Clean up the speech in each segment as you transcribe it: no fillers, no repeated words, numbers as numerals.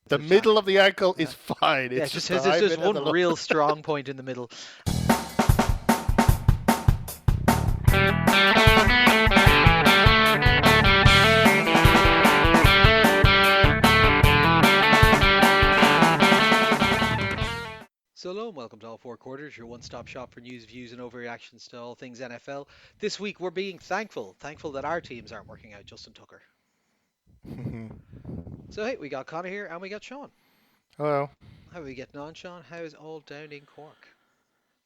The So Jack, middle of the ankle yeah, is fine. yeah. It's Just just the says high there's bit and one the low. real strong point in the middle. So hello and welcome to All Four Quarters, your one-stop shop for news, views, and overreactions to all things NFL. This week we're being thankful that our teams aren't working out. Justin Tucker. So hey, we got Connor here and we got Sean. Hello. How are we getting on, Sean? How's all down in Cork?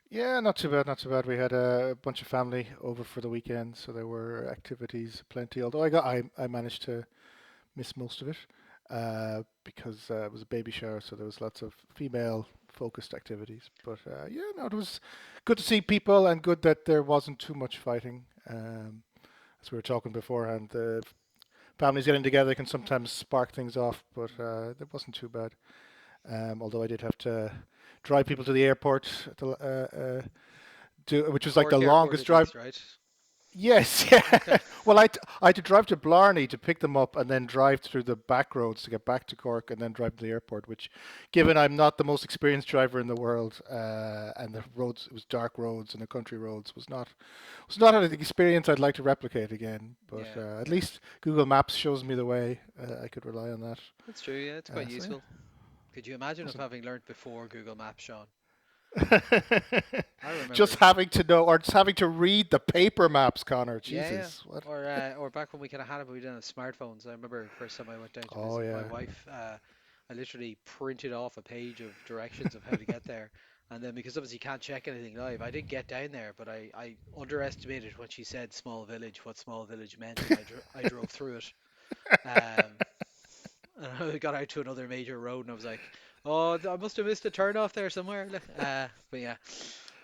Yeah, not too bad, not too bad. We had a bunch of family over for the weekend, so there were activities plenty. Although I managed to miss most of it because it was a baby shower, so there was lots of female focused activities. But yeah, no, it was good to see people and good that there wasn't too much fighting. As we were talking beforehand, the families getting together can sometimes spark things off, but it wasn't too bad. Although I did have to drive people to the airport, which was like the Cork Airport longest at drive. least, right? Yes, Okay. yeah. Well, I had to drive to Blarney to pick them up and then drive through the back roads to get back to Cork and then drive to the airport, which, given I'm not the most experienced driver in the world, and the roads, it was dark roads and the country roads, was not an experience I'd like to replicate again. But Yeah, at yeah. least Google Maps shows me the way. I could rely on that. That's true, yeah, it's quite So yeah, useful. Could you imagine of wasn't having learnt before Google Maps, Sean? I just remember. having to know or just having to read the paper maps, Connor. Yeah, yeah. Jesus, what? Or back when we kind of had it, but we didn't have smartphones. I remember the first time I went down to Oh visit my yeah. wife. I literally printed off a page of directions of how to get there, and then because obviously you can't check anything live, I did get down there, but I underestimated when she said small village, what small village meant, and I drove through it. Um, and I got out to another major road, and I was like, "Oh, I must have missed a turn off there somewhere." But yeah,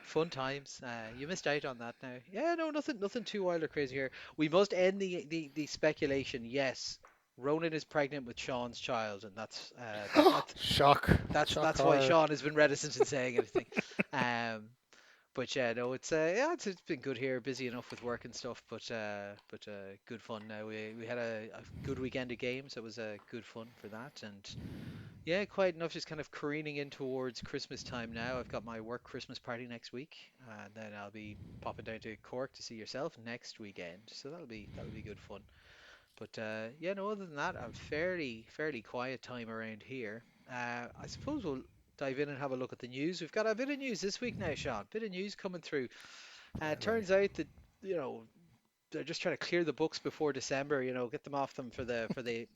fun times. You missed out on that now. Yeah, no, nothing too wild or crazy here. We must end the speculation. Yes, Ronan is pregnant with Sean's child, and Shock, shock that's why horror. Sean has been reticent in saying anything. Um, but yeah, no, it's been good here. Busy enough with work and stuff, but good fun. Now we had a good weekend of games. It was good fun for that, and yeah, quite enough. Just kind of careening in towards Christmas time now. I've got my work Christmas party next week, and then I'll be popping down to Cork to see yourself next weekend. So that'll be good fun. But yeah, no, other than that, a fairly quiet time around here. I suppose we'll dive in and have a look at the news. We've got a bit of news this week now, Sean. Bit of news coming through. Finally. Turns out that you know they're just trying to clear the books before December. Get them off them for the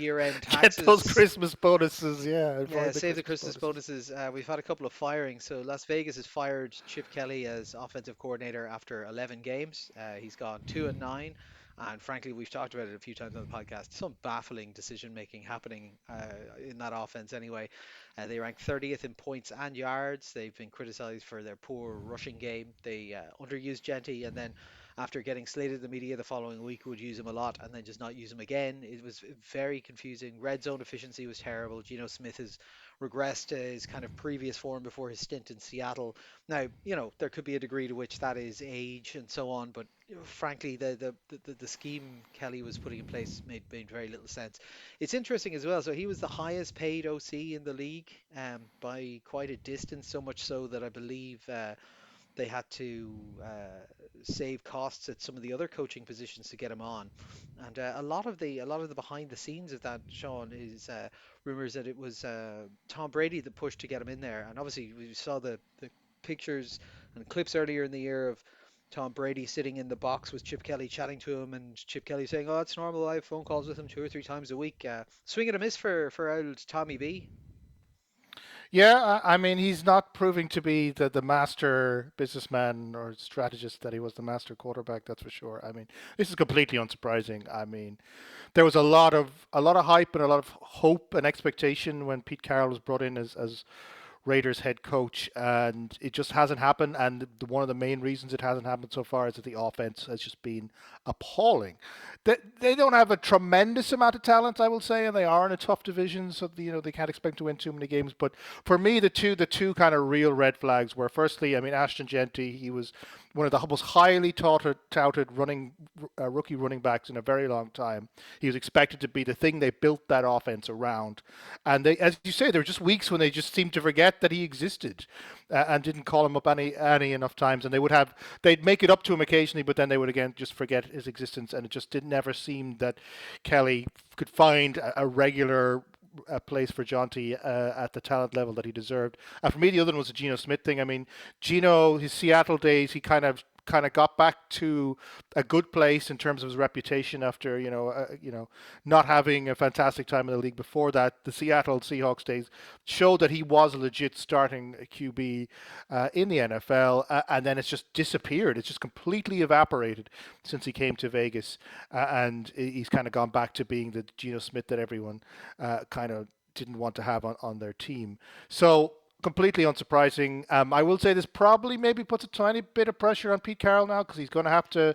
year-end Get those taxes. Christmas bonuses, yeah, Yeah, avoid the save the Christmas Christmas bonuses. bonuses. We've had a couple of firings. So Las Vegas has fired Chip Kelly as offensive coordinator after 11 games. He's gone 2-9, and frankly, we've talked about it a few times on the podcast. Some baffling decision making happening in that offense. Anyway, they rank 30th in points and yards. They've been criticized for their poor rushing game. They underused Genty, and then after getting slated in the media the following week, would use him a lot and then just not use him again. It was very confusing. Red zone efficiency was terrible. Geno Smith has regressed to his kind of previous form before his stint in Seattle. Now, there could be a degree to which that is age and so on, but frankly, the scheme Kelly was putting in place made very little sense. It's interesting as well. So he was the highest paid OC in the league by quite a distance, so much so that I believe they had to save costs at some of the other coaching positions to get him on, and a lot of the behind the scenes of that, Sean, is rumors that it was Tom Brady that pushed to get him in there, and obviously we saw the pictures and clips earlier in the year of Tom Brady sitting in the box with Chip Kelly chatting to him, and Chip Kelly saying, "Oh, it's normal. I have phone calls with him 2 or 3 times a week." Swing and a miss for old Tommy B. Yeah, I mean, he's not proving to be the master businessman or strategist that he was the master quarterback, that's for sure. I mean, this is completely unsurprising. I mean, there was a lot of hype and a lot of hope and expectation when Pete Carroll was brought in as Raiders head coach, and it just hasn't happened. And one of the main reasons it hasn't happened so far is that the offense has just been appalling. They don't have a tremendous amount of talent, I will say, and they are in a tough division, so they can't expect to win too many games. But for me, the two kind of real red flags were, firstly, I mean, Ashton Genty. He was one of the most highly touted rookie running backs in a very long time. He was expected to be the thing they built that offense around, and they, as you say, there were just weeks when they just seemed to forget that he existed, and didn't call him up any enough times. And they'd make it up to him occasionally, but then they would again just forget his existence, and it just did never seem that Kelly could find a regular place for Jonty at the talent level that he deserved. And for me, the other one was the Geno Smith thing. I mean, Geno, his Seattle days, he kind of got back to a good place in terms of his reputation after not having a fantastic time in the league before that. The Seattle Seahawks days showed that he was a legit starting QB in the NFL, and then it's just disappeared. It's just completely evaporated since he came to Vegas, and he's kind of gone back to being the Geno Smith that everyone kind of didn't want to have on their team. So completely unsurprising. I will say this probably maybe puts a tiny bit of pressure on Pete Carroll now, because he's going to have to.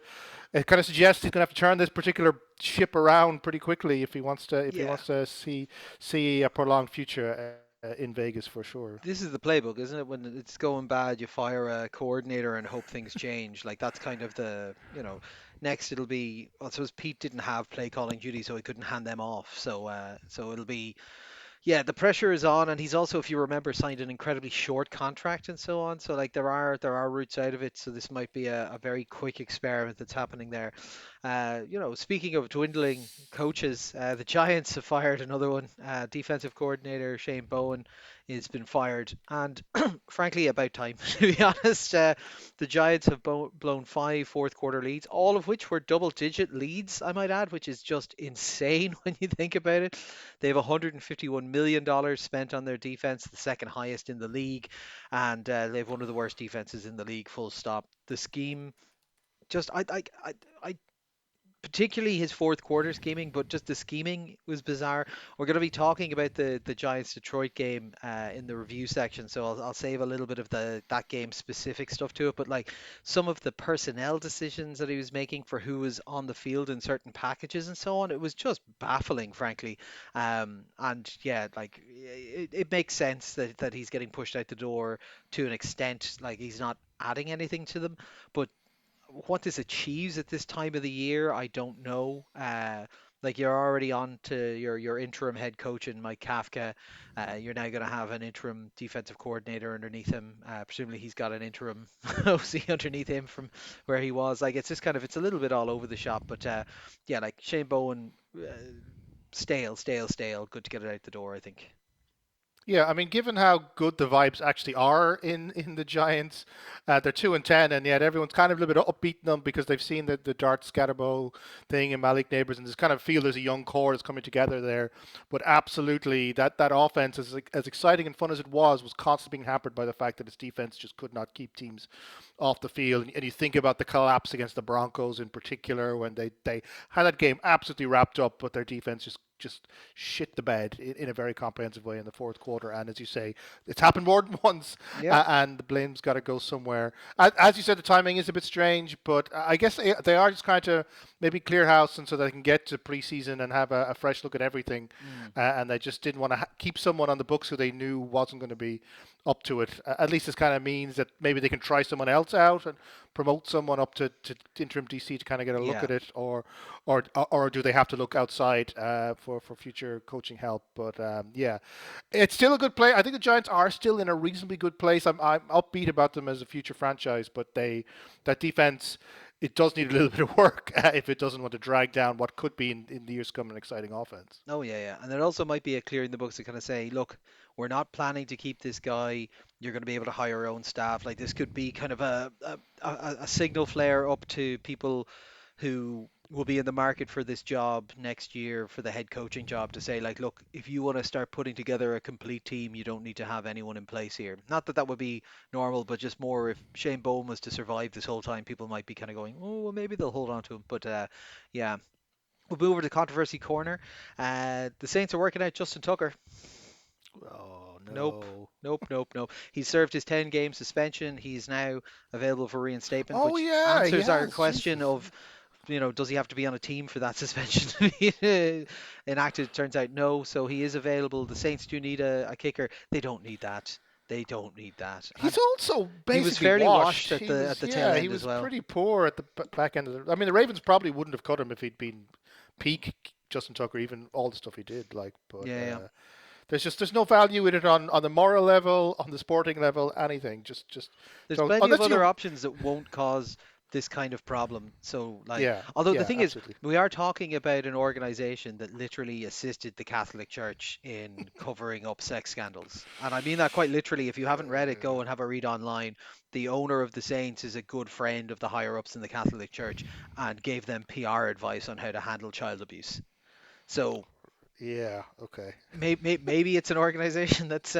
It kind of suggests he's going to have to turn this particular ship around pretty quickly if he wants to Yeah. see a prolonged future in Vegas for sure. This is the playbook, isn't it? When it's going bad, you fire a coordinator and hope things change. Like that's kind of next it'll be, well, I suppose Pete didn't have play calling duty, so he couldn't hand them off. So it'll be, yeah, the pressure is on, and he's also, if you remember, signed an incredibly short contract and so on. So like there are routes out of it. So this might be a very quick experiment that's happening there. Speaking of dwindling coaches, the Giants have fired another one. Defensive coordinator Shane Bowen has been fired, and frankly, about time. To be honest, the Giants have blown five fourth quarter leads, all of which were double digit leads, I might add, which is just insane when you think about it. They have $151 million spent on their defense, the second highest in the league, and they have one of the worst defenses in the league. Full stop. The scheme, just I particularly his fourth quarter scheming, but just the scheming was bizarre. We're going to be talking about the Giants Detroit game in the review section, so I'll save a little bit of the that game specific stuff to it. But like some of the personnel decisions that he was making for who was on the field in certain packages and so on, it was just baffling, frankly. And yeah, like it makes sense that he's getting pushed out the door to an extent. Like he's not adding anything to them, but what this achieves at this time of the year, I don't know. Like you're already on to your interim head coach in Mike Kafka. You're now going to have an interim defensive coordinator underneath him. Presumably he's got an interim OC underneath him from where he was. Like it's just kind of, it's a little bit all over the shop. But yeah, like Shane Bowen, stale, stale, stale. Good to get it out the door, I think. Yeah, I mean, given how good the vibes actually are in the Giants, they're 2-10, and yet everyone's kind of a little bit upbeating them because they've seen the Dart Scatterbo thing in Malik Neighbors, and just kind of feel there's a young core that's coming together there. But absolutely, that offense, as exciting and fun as it was constantly being hampered by the fact that its defense just could not keep teams off the field. And you think about the collapse against the Broncos in particular, when they had that game absolutely wrapped up, but their defense just shit the bed in a very comprehensive way in the fourth quarter. And as you say, it's happened more than once, Yeah. and the blame's got to go somewhere. As you said, the timing is a bit strange, but I guess they are just kind of maybe clear house, and so they can get to preseason and have a fresh look at everything. Mm. And they just didn't want to keep someone on the books who they knew wasn't going to be up to it. At least this kind of means that maybe they can try someone else out and promote someone up to interim DC to kind of get a look Yeah. at it, or do they have to look outside for future coaching help? But yeah, it's still a good play. I think the Giants are still in a reasonably good place. I'm upbeat about them as a future franchise, but that defense, it does need a little bit of work if it doesn't want to drag down what could be in the years to come an exciting offense. Oh yeah, yeah, and it also might be a clear in the books to kind of say, look, we're not planning to keep this guy. You're going to be able to hire your own staff. Like this could be kind of a signal flare up to people who will be in the market for this job next year for the head coaching job to say like, look, if you want to start putting together a complete team, you don't need to have anyone in place here. Not that that would be normal, but just more if Shane Bowen was to survive this whole time, people might be kind of going, oh, well, maybe they'll hold on to him. But yeah. We'll move over to controversy corner. The Saints are working out Justin Tucker. Oh Nope. no. Nope. He served his 10 game suspension. He's now available for reinstatement, Oh which yeah, he answers our has. question Jesus. of, does he have to be on a team for that suspension to be enacted? Turns out no. So he is available. The Saints do need a kicker. They don't need that. They don't need that. He's And also he was basically fairly washed. washed at He the was, tail yeah, he end as was well. pretty poor at the back end of the. I mean, the Ravens probably wouldn't have cut him if he'd been peak Justin Tucker, even all the stuff he did. Like, but Yeah. there's no value in it on the moral level, on the sporting level, anything. Just There's don't plenty of unless other you. options that won't cause this kind of problem. So, like, Yeah, although the yeah, thing is, absolutely. we are talking about an organization that literally assisted the Catholic Church in covering up sex scandals. And I mean that quite literally. If you haven't read it, go and have a read online. The owner of the Saints is a good friend of the higher ups in the Catholic Church and gave them PR advice on how to handle child abuse. So, Yeah, okay. maybe it's an organization that's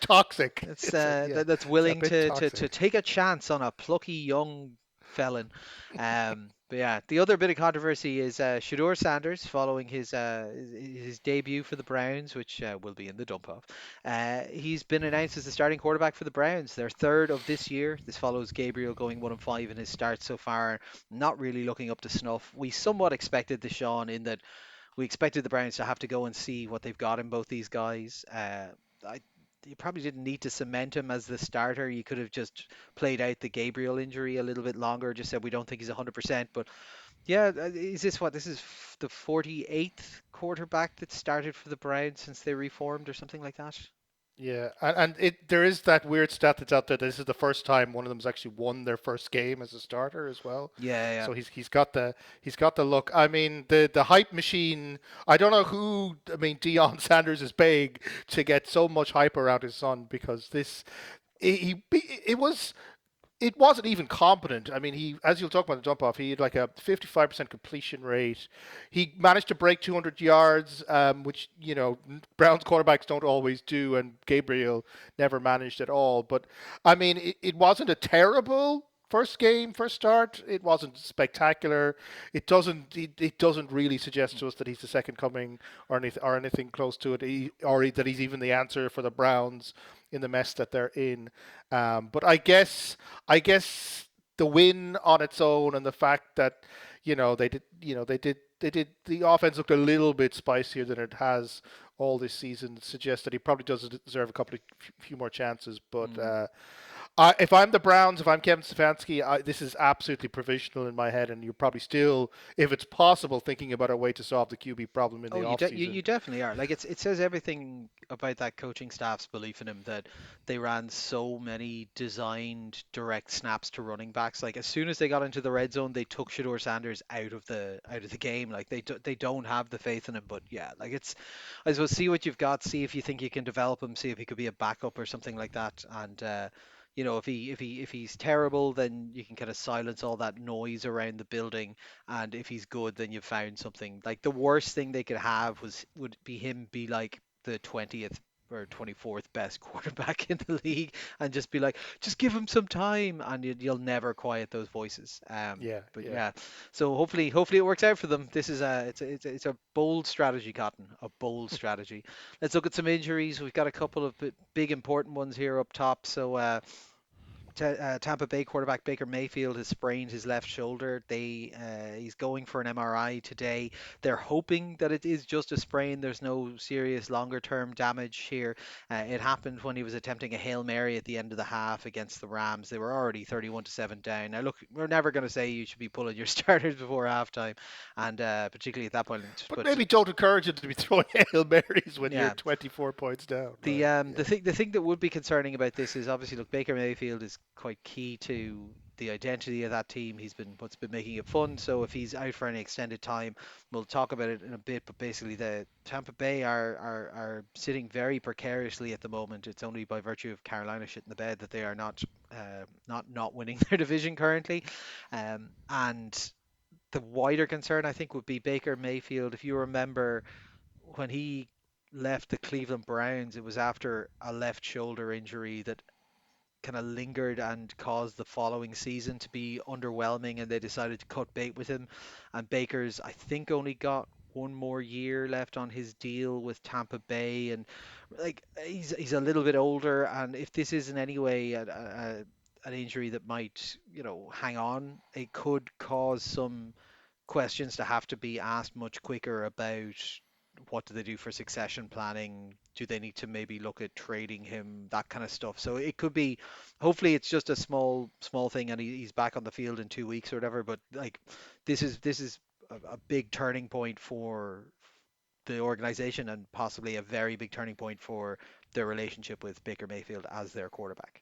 Toxic. That's It's a yeah. that's It's a willing bit to toxic. take a chance on a plucky young felon. But yeah, the other bit of controversy is Shadeur Sanders following his debut for the Browns, which will be in the dump off. He's been announced as the starting quarterback for the Browns, their third of this year. This follows Gabriel going 1-5 in his start so far, not really looking up to snuff. We somewhat expected this, Sean, in that we expected the Browns to have to go and see what they've got in both these guys. I, you probably didn't need to cement him as the starter. You could have just played out the Gabriel injury a little bit longer, just said we don't think he's 100%. But yeah, is this what? This is the 48th quarterback that started for the Browns since they reformed or something like that? Yeah, and there is that weird stat that's out there. This is the first time one of them's actually won their first game as a starter as well. Yeah. So he's got the look. I mean, the hype machine. I don't know who. I mean, Deion Sanders is big to get so much hype around his son because this. It was it wasn't even competent. I mean, as you'll talk about the dump off, he had like a 55% completion rate. He managed to break 200 yards, which, Browns quarterbacks don't always do, and Gabriel never managed at all. But, I mean, it wasn't a terrible first game, first start. It wasn't spectacular. It doesn't really suggest to us that he's the second coming or anything close to it, that he's even the answer for the Browns in the mess that they're in. But I guess the win on its own and the fact that they did the offense looked a little bit spicier than it has all this season suggests that he probably does deserve a couple of few more chances. But Mm. if I'm the Browns, if I'm Kevin Stefanski, this is absolutely provisional in my head, and you're probably still, if it's possible, thinking about a way to solve the QB problem in Oh, the you, off de- you season. you definitely are. Like it says everything about that coaching staff's belief in him that they ran so many designed direct snaps to running backs. Like as soon as they got into the red zone, they took Shador Sanders out of the game. Like they don't have the faith in him. But yeah, like it's I suppose see what you've got, see if you think you can develop him, see if he could be a backup or something like that. And if he's terrible, then you can kind of silence all that noise around the building, and if he's good, then you've found something. Like the worst thing they could have would be him be like the 20th or 24th best quarterback in the league and just be like, just give him some time, and you'll never quiet those voices. Yeah, But yeah. yeah, so hopefully it works out for them. This is it's a bold strategy, Cotton, a bold strategy. Let's look at some injuries. We've got a couple of big important ones here up top. So Tampa Bay quarterback Baker Mayfield has sprained his left shoulder. He's going for an MRI today. They're hoping that it is just a sprain. There's no serious longer term damage here. It happened when he was attempting a Hail Mary at the end of the half against the Rams. They were already 31-7 down. Now look, we're never going to say you should be pulling your starters before halftime, and particularly at that point. But But maybe don't encourage him to be throwing Hail Marys when you're yeah, 24 points down. The Like, um the yeah. thing the thing that would be concerning about this is obviously look, Baker Mayfield is quite key to the identity of that team. He's been what's been making it fun. So if he's out for any extended time, we'll talk about it in a bit. But basically, the Tampa Bay are sitting very precariously at the moment. It's only by virtue of Carolina shit in the bed that they are not winning their division currently. And the wider concern I think would be Baker Mayfield. If you remember when he left the Cleveland Browns, it was after a left shoulder injury that kind of lingered and caused the following season to be underwhelming, and they decided to cut bait with him. And Baker's, I think, only got one more year left on his deal with Tampa Bay, and like he's a little bit older, and if this is in any way an injury that might, hang on, it could cause some questions to have to be asked much quicker about what do they do for succession planning? Do they need to maybe look at trading him? That kind of stuff. So it could be, hopefully, it's just a small thing, and he's back on the field in 2 weeks or whatever. But like, this is a big turning point for the organization, and possibly a very big turning point for their relationship with Baker Mayfield as their quarterback.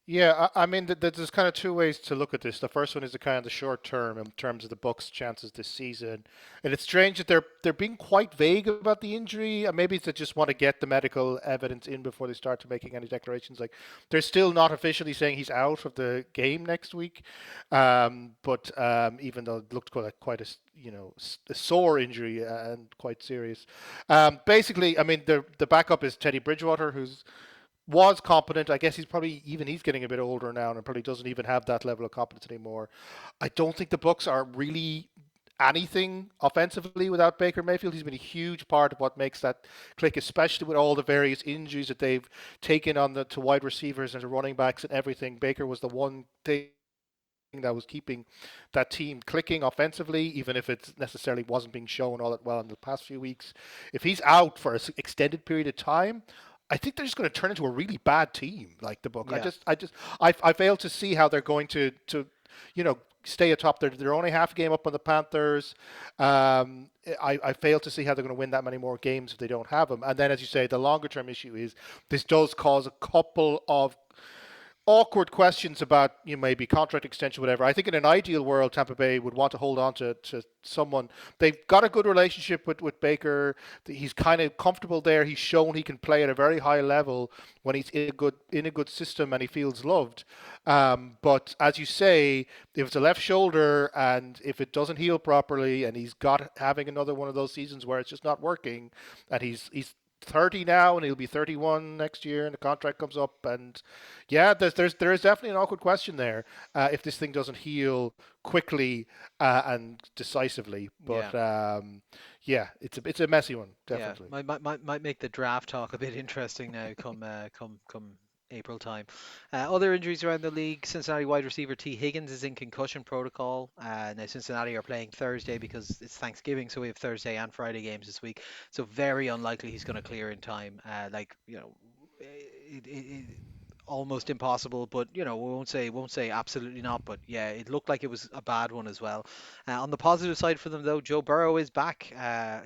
Yeah, I mean, there's kind of two ways to look at this. The first one is the kind of the short term in terms of the Bucks' chances this season, and it's strange that they're being quite vague about the injury. And maybe they just want to get the medical evidence in before they start to making any declarations. Like they're still not officially saying he's out of the game next week, but even though it looked quite a sore injury and quite serious. Basically, I mean, the backup is Teddy Bridgewater, who's was competent. I guess he's getting a bit older now and probably doesn't even have that level of competence anymore. I don't think the Bucks are really anything offensively without Baker Mayfield. He's been a huge part of what makes that click, especially with all the various injuries that they've taken on the to wide receivers and to running backs and everything. Baker was the one thing that was keeping that team clicking offensively, even if it necessarily wasn't being shown all that well in the past few weeks. If he's out for an extended period of time, I think they're just going to turn into a really bad team, like the book. Yeah, I fail to see how they're going to, stay atop. They're only half a game up on the Panthers. I fail to see how they're going to win that many more games if they don't have him. And then, as you say, the longer term issue is this does cause a couple of awkward questions about maybe contract extension, whatever. I think in an ideal world, Tampa Bay would want to hold on to someone. They've got a good relationship with Baker. He's kind of comfortable there. He's shown he can play at a very high level when he's in a good system and he feels loved. But as you say, if it's a left shoulder and if it doesn't heal properly, and he's got having another one of those seasons where it's just not working, and he's 30 now and he'll be 31 next year and the contract comes up, and yeah, there is definitely an awkward question there if this thing doesn't heal quickly and decisively. yeah. But yeah, it's a messy one, Yeah, definitely. might make the draft talk a bit interesting now. Come April time. Other injuries around the league: Cincinnati wide receiver T Higgins is in concussion protocol. Now Cincinnati are playing Thursday because it's Thanksgiving, so we have Thursday and Friday games this week. So very unlikely he's going to clear in time. Almost impossible, but we won't say absolutely not. But yeah, it looked like it was a bad one as well. On the positive side for them, though, Joe Burrow is back.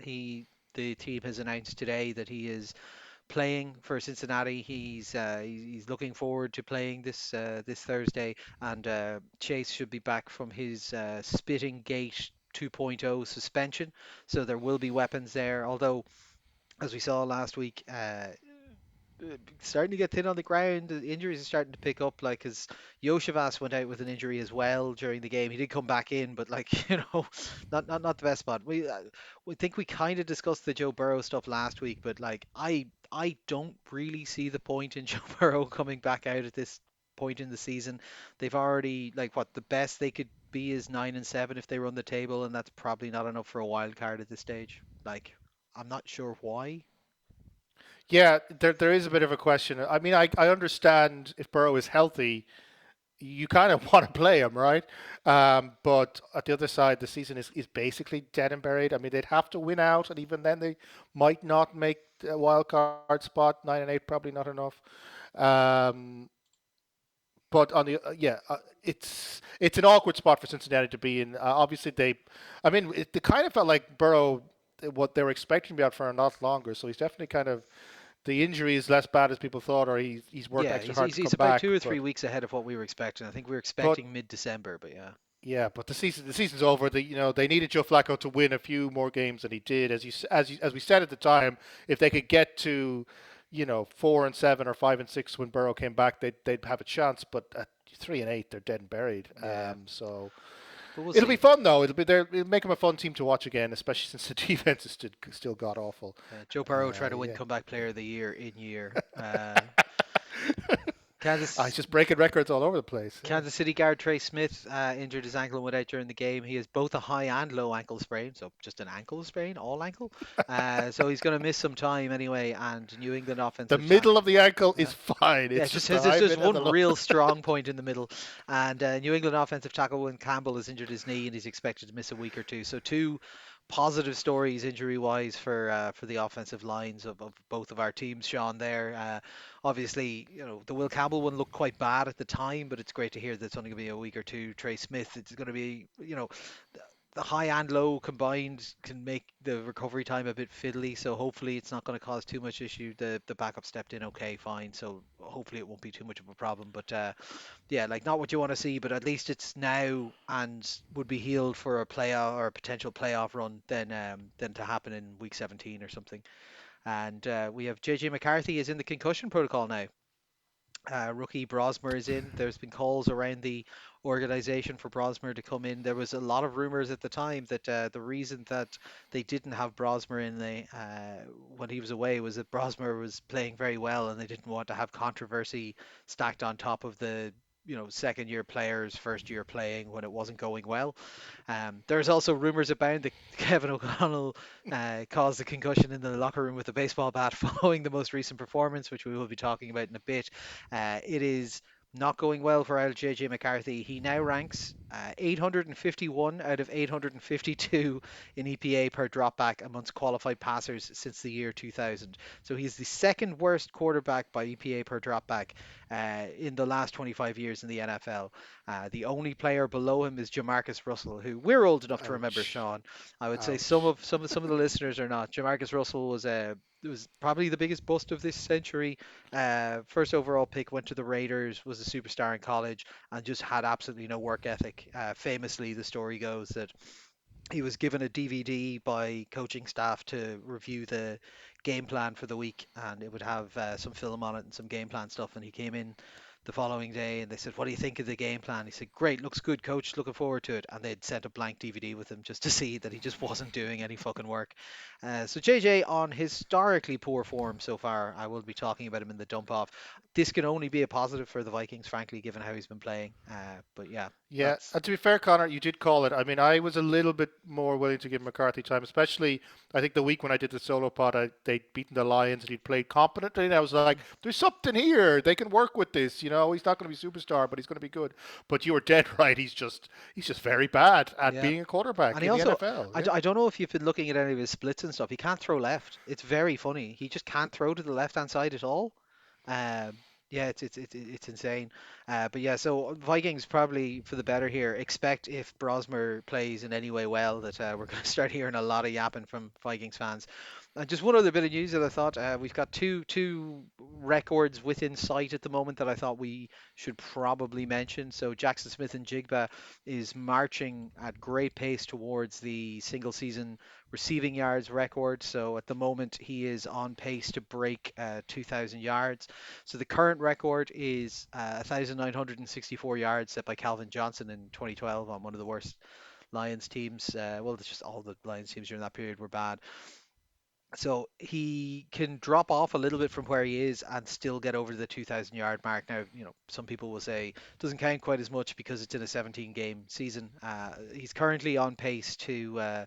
The team has announced today that he is playing for Cincinnati. He's looking forward to playing this Thursday, and Chase should be back from his spitting gate 2.0 suspension. So there will be weapons there. Although, as we saw last week, starting to get thin on the ground. The injuries are starting to pick up. Like, as Yoshivas went out with an injury as well during the game. He did come back in, but like not the best spot. We think we kind of discussed the Joe Burrow stuff last week, but like I don't really see the point in Joe Burrow coming back out at this point in the season. They've already, like, what the best they could be is 9-7 if they run the table, and that's probably not enough for a wild card at this stage. Like, I'm not sure why. Yeah, there is a bit of a question. I mean, I understand if Burrow is healthy, you kind of want to play him, right? But at the other side, the season is basically dead and buried. I mean, they'd have to win out, and even then, they might not make a wild card spot. 9-8 probably not enough. Um, but on the yeah, it's an awkward spot for Cincinnati to be in. Obviously, I mean, it kind of felt like Burrow, what they were expecting to be out for a lot longer. So he's definitely kind of the injury is less bad as people thought, or he's worked Yeah, extra he's, hard he's, to he's come about back. 2 or 3 But weeks ahead of what we were expecting. I think we were but expecting mid-December, but yeah. yeah, but the season's over. They needed Joe Flacco to win a few more games than he did. As we said at the time, if they could get to 4-7 or 5-6 when Burrow came back, they'd have a chance. But at 3-8, they're dead and buried. Yeah, So but we'll it'll be see. fun though. It'll make them a fun team to watch again, especially since the defense is still god awful. Joe Burrow tried to win Yeah. comeback player of the year in year. He's Kansas just breaking records all over the place. Yeah. Kansas City guard Trey Smith injured his ankle and went out during the game. He has both a high and low ankle sprain, so just an ankle sprain, all ankle. So he's going to miss some time anyway. And New England The offensive tackle. middle of the ankle Yeah, is fine. yeah, It's it's just just the there's high just bit and one the low. real strong point in the middle. And New England offensive tackle Will Campbell has injured his knee and he's expected to miss a week or two. So two positive stories injury wise for the offensive lines of both of our teams, Sean. There, obviously, the Will Campbell one looked quite bad at the time, but it's great to hear that it's only going to be a week or two. Trey Smith, it's going to be, the high and low combined can make the recovery time a bit fiddly. So hopefully it's not going to cause too much issue. The backup stepped in okay, fine. So hopefully it won't be too much of a problem. But yeah, like not what you want to see, but at least it's now and would be healed for a playoff or a potential playoff run than to happen in week 17 or something. And we have JJ McCarthy is in the concussion protocol now. Rookie Brosmer is in. There's been calls around the organization for Brosmer to come in. There was a lot of rumors at the time that the reason that they didn't have Brosmer in when he was away was that Brosmer was playing very well and they didn't want to have controversy stacked on top of the second year players first year playing when it wasn't going well. There's also rumors abound that Kevin O'Connell caused a concussion in the locker room with a baseball bat following the most recent performance, which we will be talking about in a bit. It is not going well for LJJ McCarthy. He now ranks 851 out of 852 in EPA per dropback amongst qualified passers since the year 2000. So he's the second worst quarterback by EPA per dropback in the last 25 years in the NFL. The only player below him is Jamarcus Russell, who we're old enough to remember, Ouch. Sean. I would say some Ouch. of some of some of the listeners are not. Jamarcus Russell was probably the biggest bust of this century. First overall pick, went to the Raiders, was a superstar in college, and just had absolutely no work ethic. Famously, the story goes that he was given a DVD by coaching staff to review the game plan for the week, and it would have some film on it and some game plan stuff. And he came in the following day, and they said, "What do you think of the game plan?" He said, "Great, looks good, coach. Looking forward to it." And they'd sent a blank DVD with him just to see that he just wasn't doing any fucking work. So JJ on historically poor form so far. I will be talking about him in the dump off. This can only be a positive for the Vikings, frankly, given how he's been playing. But yeah, Yeah, that's and to be fair, Connor, you did call it. I mean, I was a little bit more willing to give McCarthy time, especially I think the week when I did the solo pod, they'd beaten the Lions and he'd played competently, and I was like, "There's something here. They can work with this. He's not going to be superstar, but he's going to be good." But you were dead right. He's just very bad at yeah. being a And quarterback he in the also, NFL. I don't know if you've been looking at any of his splits and stuff. He can't throw left. It's very funny. He just can't throw to the left hand side at all. Um, yeah, it's insane. But yeah, so Vikings probably for the better here. Expect if Brosmer plays in any way well that we're going to start hearing a lot of yapping from Vikings fans. And just one other bit of news that I thought we've got two records within sight at the moment that I thought we should probably mention. So Jackson Smith and Jigba is marching at great pace towards the single season receiving yards record. So at the moment, he is on pace to break 2,000 yards. So the current record is 1,964 yards set by Calvin Johnson in 2012 on one of the worst Lions teams. Well, it's just all the Lions teams during that period were bad. So he can drop off a little bit from where he is and still get over the 2,000 yard mark. Now, some people will say it doesn't count quite as much because it's in a 17 game season. He's currently on pace to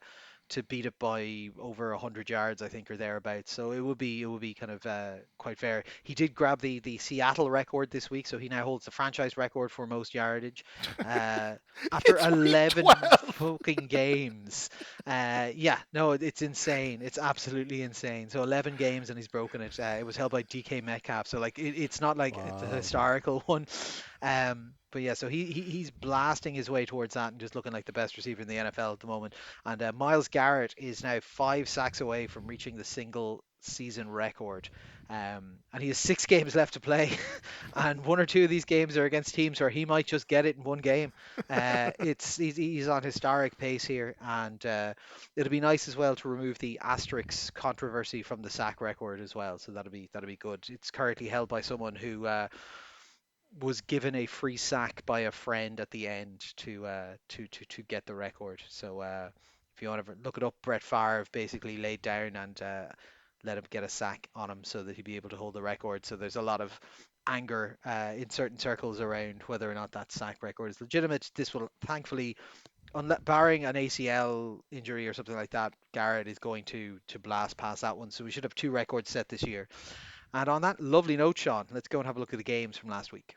beat it by over 100 yards, I think, or thereabouts. So it would be kind of quite fair. He did grab the Seattle record this week, so he now holds the franchise record for most yardage. Uh, After It's week 11 12. fucking games. Yeah, no, it's insane. It's absolutely insane. So 11 games and he's broken it. It was held by DK Metcalf. So like it's not like it's a Wow. historical one. But yeah, so he's blasting his way towards that and just looking like the best receiver in the NFL at the moment. And Miles Garrett is now 5 sacks away from reaching the single season record. And he has 6 games left to play, and one or two of these games are against teams where he might just get it in one game. He's on historic pace here, and it'll be nice as well to remove the asterisk controversy from the sack record as well. So that'll be good. It's currently held by someone who was given a free sack by a friend at the end to get the record. So if you want to look it up, Brett Favre basically laid down and let him get a sack on him so that he'd be able to hold the record. So there's a lot of anger in certain circles around whether or not that sack record is legitimate. This will thankfully, barring an ACL injury or something like that, Garrett is going to blast past that one. So we should have two records set this year. And on that lovely note, Sean, let's go and have a look at the games from last week.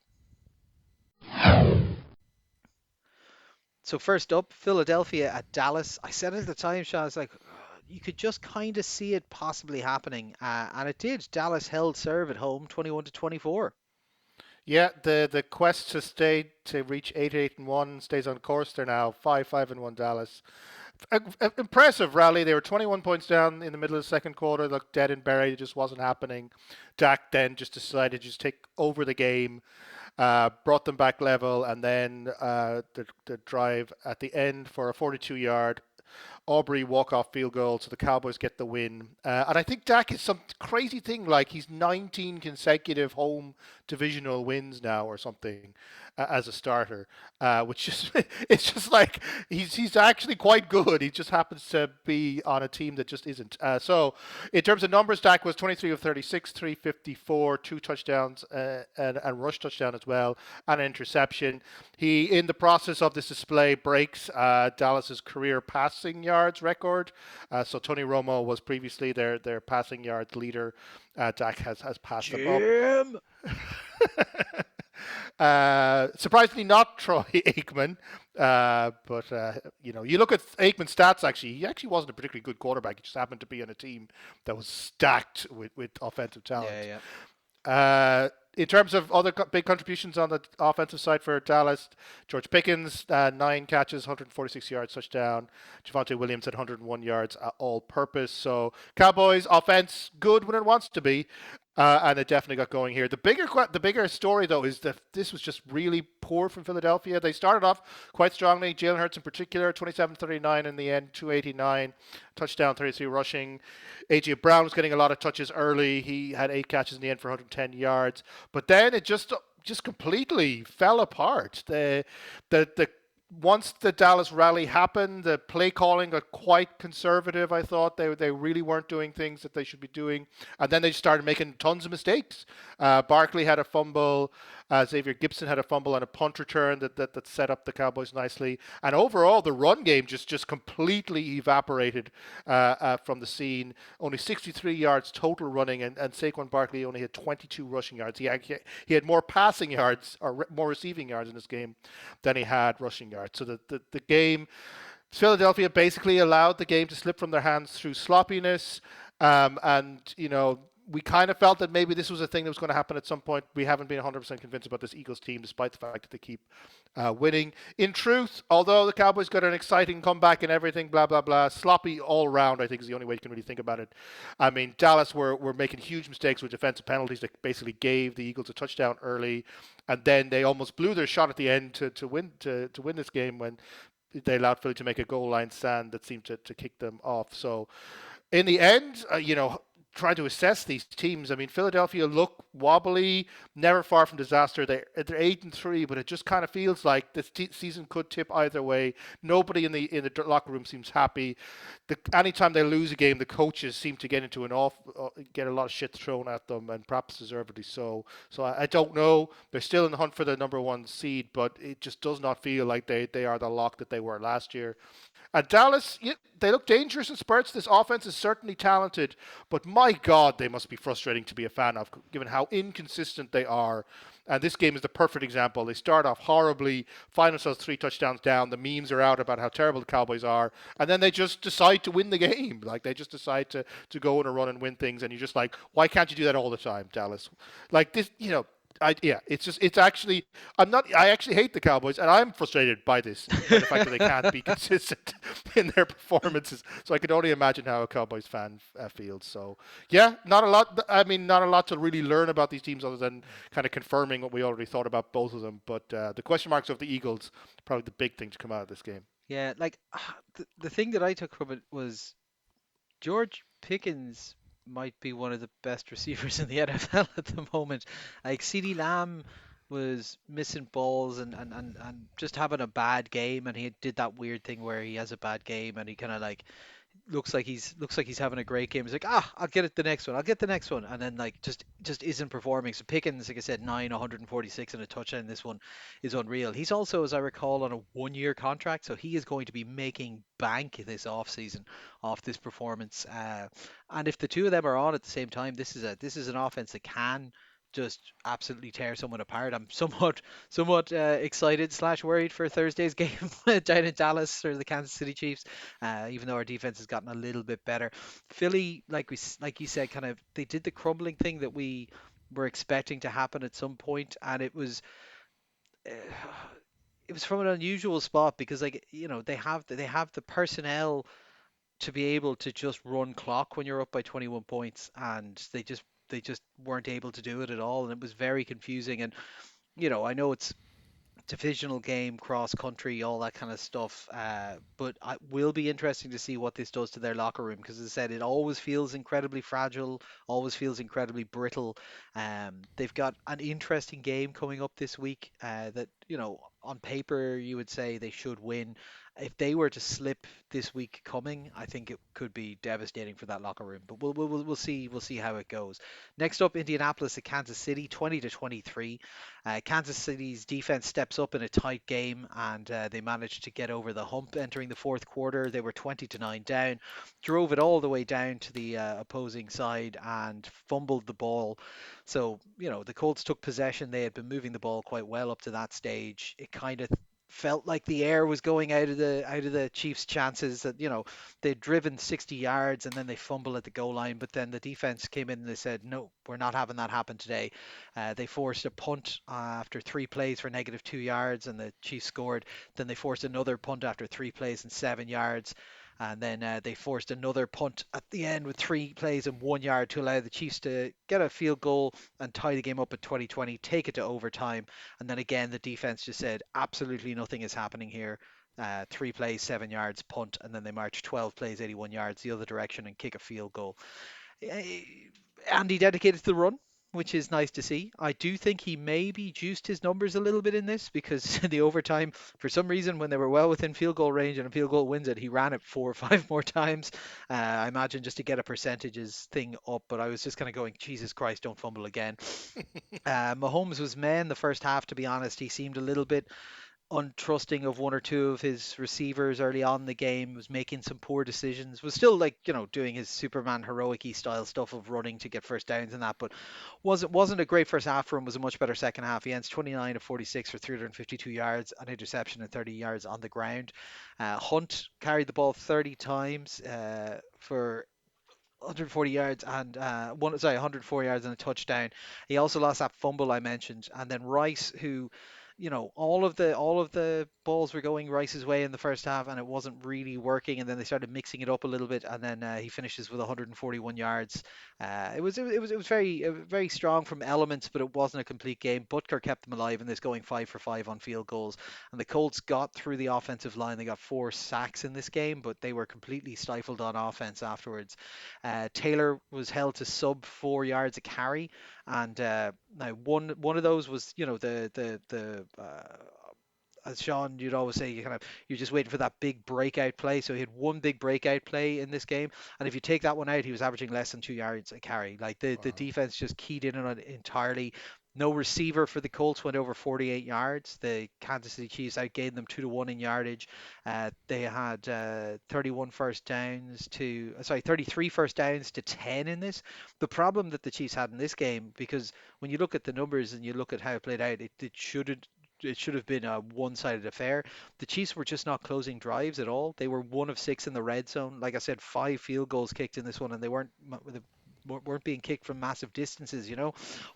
So first up, Philadelphia at Dallas. I said it at the time, Sean, I was like, you could just kind of see it possibly happening, and it did. Dallas held serve at home, 21-24. Yeah, the quest to stay to reach 8-8-1 stays on course. They're now 5-5-1 Dallas. Impressive rally. They were 21 points down in the middle of the second quarter. Looked dead and buried. It just wasn't happening. Dak then just decided to just take over the game, brought them back level, and then the drive at the end for a 42-yard Aubrey walk-off field goal, so the Cowboys get the win. And I think Dak is some crazy thing, like he's 19 consecutive home divisional wins now or something as a starter, which is it's just like he's actually quite good. He just happens to be on a team that just isn't. So in terms of numbers, Dak was 23 of 36, 354, two touchdowns and rush touchdown as well, and an interception. He, in the process of this display, breaks Dallas's career passing yards record. So Tony Romo was previously their passing yards leader. Dak has passed them up. Jim! Surprisingly, not Troy Aikman, but you look at Aikman's stats. Actually, he actually wasn't a particularly good quarterback. He just happened to be on a team that was stacked with offensive Yeah, talent. yeah. In terms of other big contributions on the offensive side for Dallas, George Pickens, 9 catches, 146 yards, touchdown. Javonte Williams had 101 yards all purpose. So Cowboys offense good when it wants to be. And it definitely got going here. The bigger story though is that this was just really poor from Philadelphia. They started off quite strongly. Jalen Hurts in particular, 27-39 in the end, 289, touchdown, 33 rushing. AJ Brown was getting a lot of touches early. He had 8 catches in the end for 110 yards. But then it just completely fell apart. The once the Dallas rally happened, the play calling got quite conservative. I thought they really weren't doing things that they should be doing, and then they started making tons of mistakes. Barkley had a fumble. Xavier Gibson had a fumble on a punt return that set up the Cowboys nicely. And overall, the run game just completely evaporated from the scene. Only 63 yards total running, and Saquon Barkley only had 22 rushing yards. He had more passing yards or more receiving yards in this game than he had rushing yards. So the game, Philadelphia basically allowed the game to slip from their hands through sloppiness. And we kind of felt that maybe this was a thing that was going to happen at some point. We haven't been 100% convinced about this Eagles team, despite the fact that they keep winning. In truth, although the Cowboys got an exciting comeback and everything, blah, blah, blah, sloppy all round, I think is the only way you can really think about it. I mean, Dallas were making huge mistakes with defensive penalties that basically gave the Eagles a touchdown early, and then they almost blew their shot at the end to win this game when they allowed Philly to make a goal line stand that seemed to kick them off. So in the end, try to assess these teams. I mean, Philadelphia look wobbly, never far from disaster. They're 8-3, but it just kind of feels like this season could tip either way. Nobody in the locker room seems happy. Anytime they lose a game, the coaches seem to get into get a lot of shit thrown at them, and perhaps deservedly so. So I don't know. They're still in the hunt for the number one seed, but it just does not feel like they are the lock that they were last year. Dallas, yeah, they look dangerous in spurts. This offense is certainly talented, but my God, they must be frustrating to be a fan of, given how inconsistent they are. And this game is the perfect example. They start off horribly, find themselves 3 touchdowns down. The memes are out about how terrible the Cowboys are, and then they just decide to win the game. Like they just decide to go on a run and win things, and you're just like, why can't you do that all the time, Dallas? Like this, it's actually I actually hate the Cowboys, and I'm frustrated by by the fact that they can't be consistent in their performances. So I can only imagine how a Cowboys fan feels. So yeah, not a lot. I mean, not a lot to really learn about these teams other than kind of confirming what we already thought about both of them. But the question marks of the Eagles probably the big thing to come out of this game. Yeah, like the thing that I took from it was George Pickens might be one of the best receivers in the NFL at the moment. Like CeeDee Lamb was missing balls and just having a bad game, and he did that weird thing where he has a bad game and he kind of like looks like he's having a great game. He's like, I'll get it the next one. I'll get the next one, and then like just isn't performing. So Pickens, like I said, 146 and a touchdown. This one is unreal. He's also, as I recall, on a 1 year contract, so he is going to be making bank this offseason off this performance. And if the two of them are on at the same time, this is an offense that can just absolutely tear someone apart. I'm somewhat excited slash worried for Thursday's game down in Dallas or the Kansas City Chiefs, even though our defense has gotten a little bit better. Philly, like you said, kind of they did the crumbling thing that we were expecting to happen at some point, and uh, it was from an unusual spot because they have the personnel to be able to just run clock when you're up by 21 points, and they just weren't able to do it at all, and it was very confusing. And I know it's divisional game, cross country, all that kind of stuff. But it will be interesting to see what this does to their locker room because, as I said, it always feels incredibly fragile, always feels incredibly brittle. They've got an interesting game coming up this week that, on paper you would say they should win. If they were to slip this week coming, I think it could be devastating for that locker room. But we'll see how it goes. Next up, Indianapolis at Kansas City, 20-23. Kansas City's defense steps up in a tight game, and they managed to get over the hump entering the fourth quarter. They were 20-9 down, drove it all the way down to the opposing side, and fumbled the ball. So the Colts took possession. They had been moving the ball quite well up to that stage. It kind of felt like the air was going out of the Chiefs' chances that they'd driven 60 yards and then they fumble at the goal line, but then the defense came in and they said, no, we're not having that happen today. They forced a punt after 3 plays for -2 yards, and the Chiefs scored. Then they forced another punt after 3 plays and 7 yards. And then they forced another punt at the end with 3 plays and 1 yard to allow the Chiefs to get a field goal and tie the game up at 2020, take it to overtime. And then again, the defense just said, absolutely nothing is happening here. 3 plays, 7 yards, punt, and then they march 12 plays, 81 yards the other direction and kick a field goal. Eh, Andy dedicated to the run, which is nice to see. I do think he maybe juiced his numbers a little bit in this because in the overtime, for some reason, when they were well within field goal range and a field goal wins it, he ran it 4 or 5 more times. I imagine just to get a percentages thing up, but I was just kind of going, Jesus Christ, don't fumble again. Mahomes was man the first half, to be honest. He seemed a little bit untrusting of one or two of his receivers early on in the game, was making some poor decisions, was still like, doing his Superman heroic style stuff of running to get first downs and that, but wasn't a great first half for him, was a much better second half. He ends 29 of 46 for 352 yards, an interception and 30 yards on the ground. Hunt carried the ball 30 times for 140 yards and 104 yards and a touchdown. He also lost that fumble I mentioned, and then Rice, who, all of the balls were going Rice's way in the first half, and it wasn't really working. And then they started mixing it up a little bit, and then he finishes with 141 yards. It was very strong from elements, but it wasn't a complete game. Butker kept them alive in this, going 5 for 5 on field goals. And the Colts got through the offensive line. They got 4 sacks in this game, but they were completely stifled on offense afterwards. Taylor was held to sub 4 yards a carry, and now one of those was, as Sean, you'd always say, you're just waiting for that big breakout play. So he had one big breakout play in this game, and if you take that one out, he was averaging less than 2 yards a carry. Like the Wow. defense just keyed in on it entirely. No receiver for the Colts went over 48 yards. The Kansas City Chiefs outgained them 2-1 in yardage. They had 33 first downs to 10 in this. The problem that the Chiefs had in this game, because when you look at the numbers and you look at how it played out, it should have been a one-sided affair. The Chiefs were just not closing drives at all. They were 1 of 6 in the red zone. Like I said, 5 field goals kicked in this one, and they weren't being kicked from massive distances.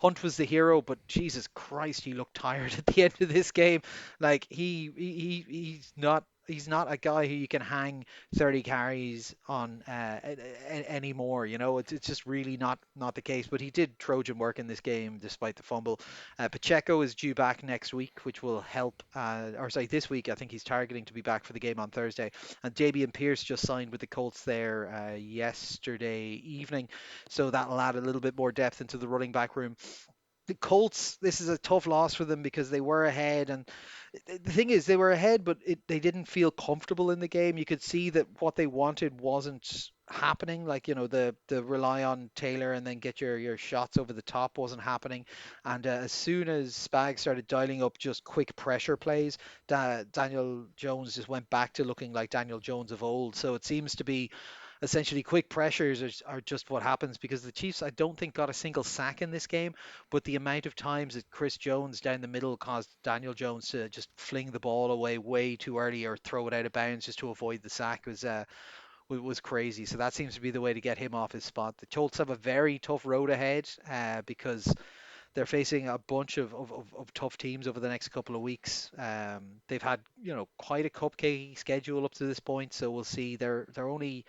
Hunt was the hero, but Jesus Christ, he looked tired at the end of this game. Like he's not a guy who you can hang 30 carries on anymore. It's just really not the case. But he did Trojan work in this game despite the fumble. Pacheco is due back next week, which will help. Or sorry, this week. I think he's targeting to be back for the game on Thursday. And Davian Pierce just signed with the Colts there yesterday evening, so that'll add a little bit more depth into the running back room. The Colts, this is a tough loss for them because they were ahead, and The thing is, they were ahead, but they didn't feel comfortable in the game. You could see that what they wanted wasn't happening. Like, the rely on Taylor and then get your shots over the top wasn't happening. And as soon as Spags started dialing up just quick pressure plays, Daniel Jones just went back to looking like Daniel Jones of old. So it seems to be essentially quick pressures are just what happens because the Chiefs, I don't think, got a single sack in this game, but the amount of times that Chris Jones down the middle caused Daniel Jones to just fling the ball away way too early or throw it out of bounds just to avoid the sack was crazy. So that seems to be the way to get him off his spot. The Colts have a very tough road ahead because they're facing a bunch of tough teams over the next couple of weeks. They've had, quite a cupcake schedule up to this point, so we'll see. They're only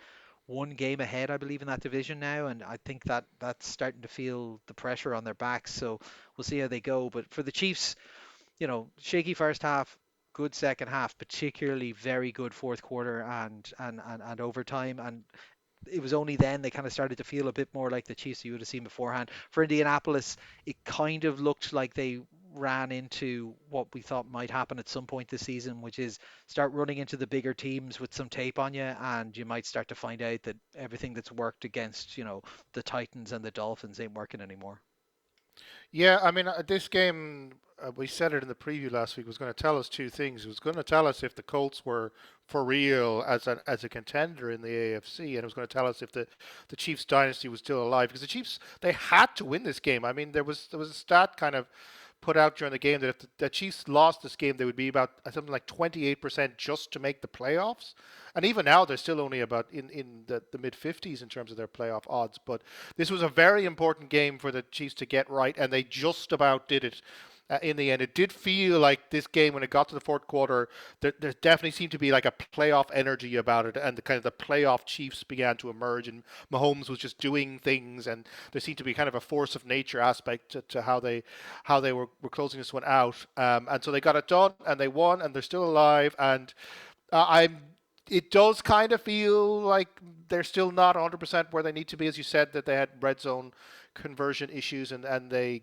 one game ahead, I believe, in that division now, and I think that that's starting to feel the pressure on their backs. So we'll see how they go. But for the Chiefs, shaky first half, good second half, particularly very good fourth quarter and overtime. And it was only then they kind of started to feel a bit more like the Chiefs you would have seen beforehand. For Indianapolis, it kind of looked like they ran into what we thought might happen at some point this season, which is start running into the bigger teams with some tape on you, and you might start to find out that everything that's worked against, the Titans and the Dolphins ain't working anymore. Yeah, I mean, this game, we said it in the preview last week, was going to tell us two things. It was going to tell us if the Colts were for real as a contender in the AFC, and it was going to tell us if the Chiefs dynasty was still alive. Because the Chiefs, they had to win this game. I mean, there was a stat kind of put out during the game that if the Chiefs lost this game, they would be about something like 28% just to make the playoffs. And even now, they're still only about in the mid 50s in terms of their playoff odds. But this was a very important game for the Chiefs to get right, and they just about did it. In the end, it did feel like this game when it got to the fourth quarter, there definitely seemed to be like a playoff energy about it, and the kind of the playoff Chiefs began to emerge, and Mahomes was just doing things, and there seemed to be kind of a force of nature aspect to how they were closing this one out, and so they got it done, and they won, and they're still alive, and I'm. It does kind of feel like they're still not 100% where they need to be, as you said, that they had red zone conversion issues, and they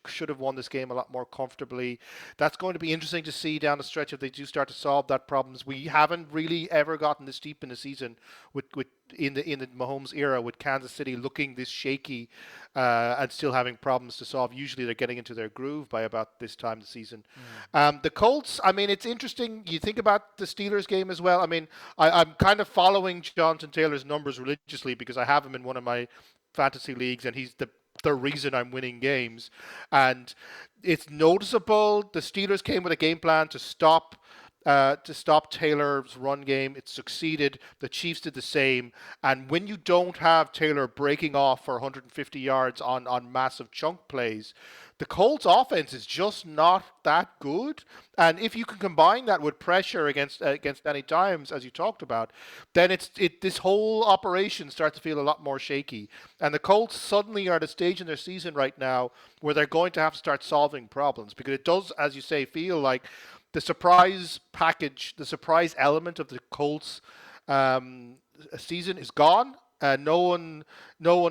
should have won this game a lot more comfortably. That's going to be interesting to see down the stretch if they do start to solve that problems. We haven't really ever gotten this deep in the season with in the Mahomes era with Kansas City looking this shaky and still having problems to solve. Usually they're getting into their groove by about this time of the season. Mm. The Colts, I mean, it's interesting. You think about the Steelers game as well. I mean, I'm kind of following Jonathan Taylor's numbers religiously because I have him in one of my fantasy leagues, and he's the reason I'm winning games. And it's noticeable. The Steelers came with a game plan to stop Taylor's run game. It succeeded. The Chiefs did the same. And when you don't have Taylor breaking off for 150 yards on massive chunk plays, the Colts offense is just not that good. And if you can combine that with pressure against Danny Dimes, as you talked about, then this whole operation starts to feel a lot more shaky. And the Colts suddenly are at a stage in their season right now where they're going to have to start solving problems because it does, as you say, feel like the surprise package, the surprise element of the Colts um, season is gone. No one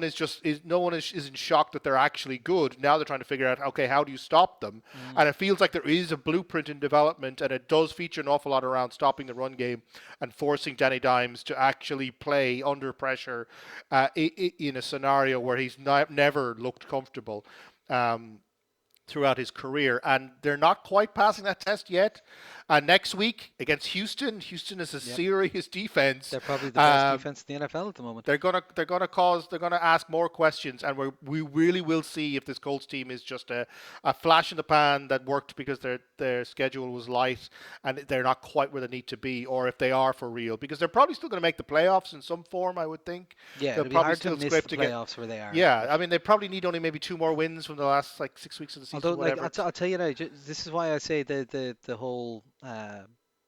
is in shock that they're actually good. Now they're trying to figure out, okay, how do you stop them? Mm. And it feels like there is a blueprint in development, and it does feature an awful lot around stopping the run game and forcing Danny Dimes to actually play under pressure in a scenario where he's never looked comfortable. Um, Throughout his career, and they're not quite passing that test yet. Next week against Houston, Houston is a Yep. serious defense. They're probably the best Um, defense in the NFL at the moment. they're gonna ask more questions, and we really will see if this Colts team is just a flash in the pan that worked because their schedule was light and they're not quite where they need to be, or if they are for real because they're probably still going to make the playoffs in some form. I would think Yeah, they'll it'll be probably hard to still miss scrape the to get. playoffs where they are. Yeah, Like, I mean they probably need only maybe two more wins from the last like 6 weeks of the although, season, like whatever. I'll tell you now, this is why I say the whole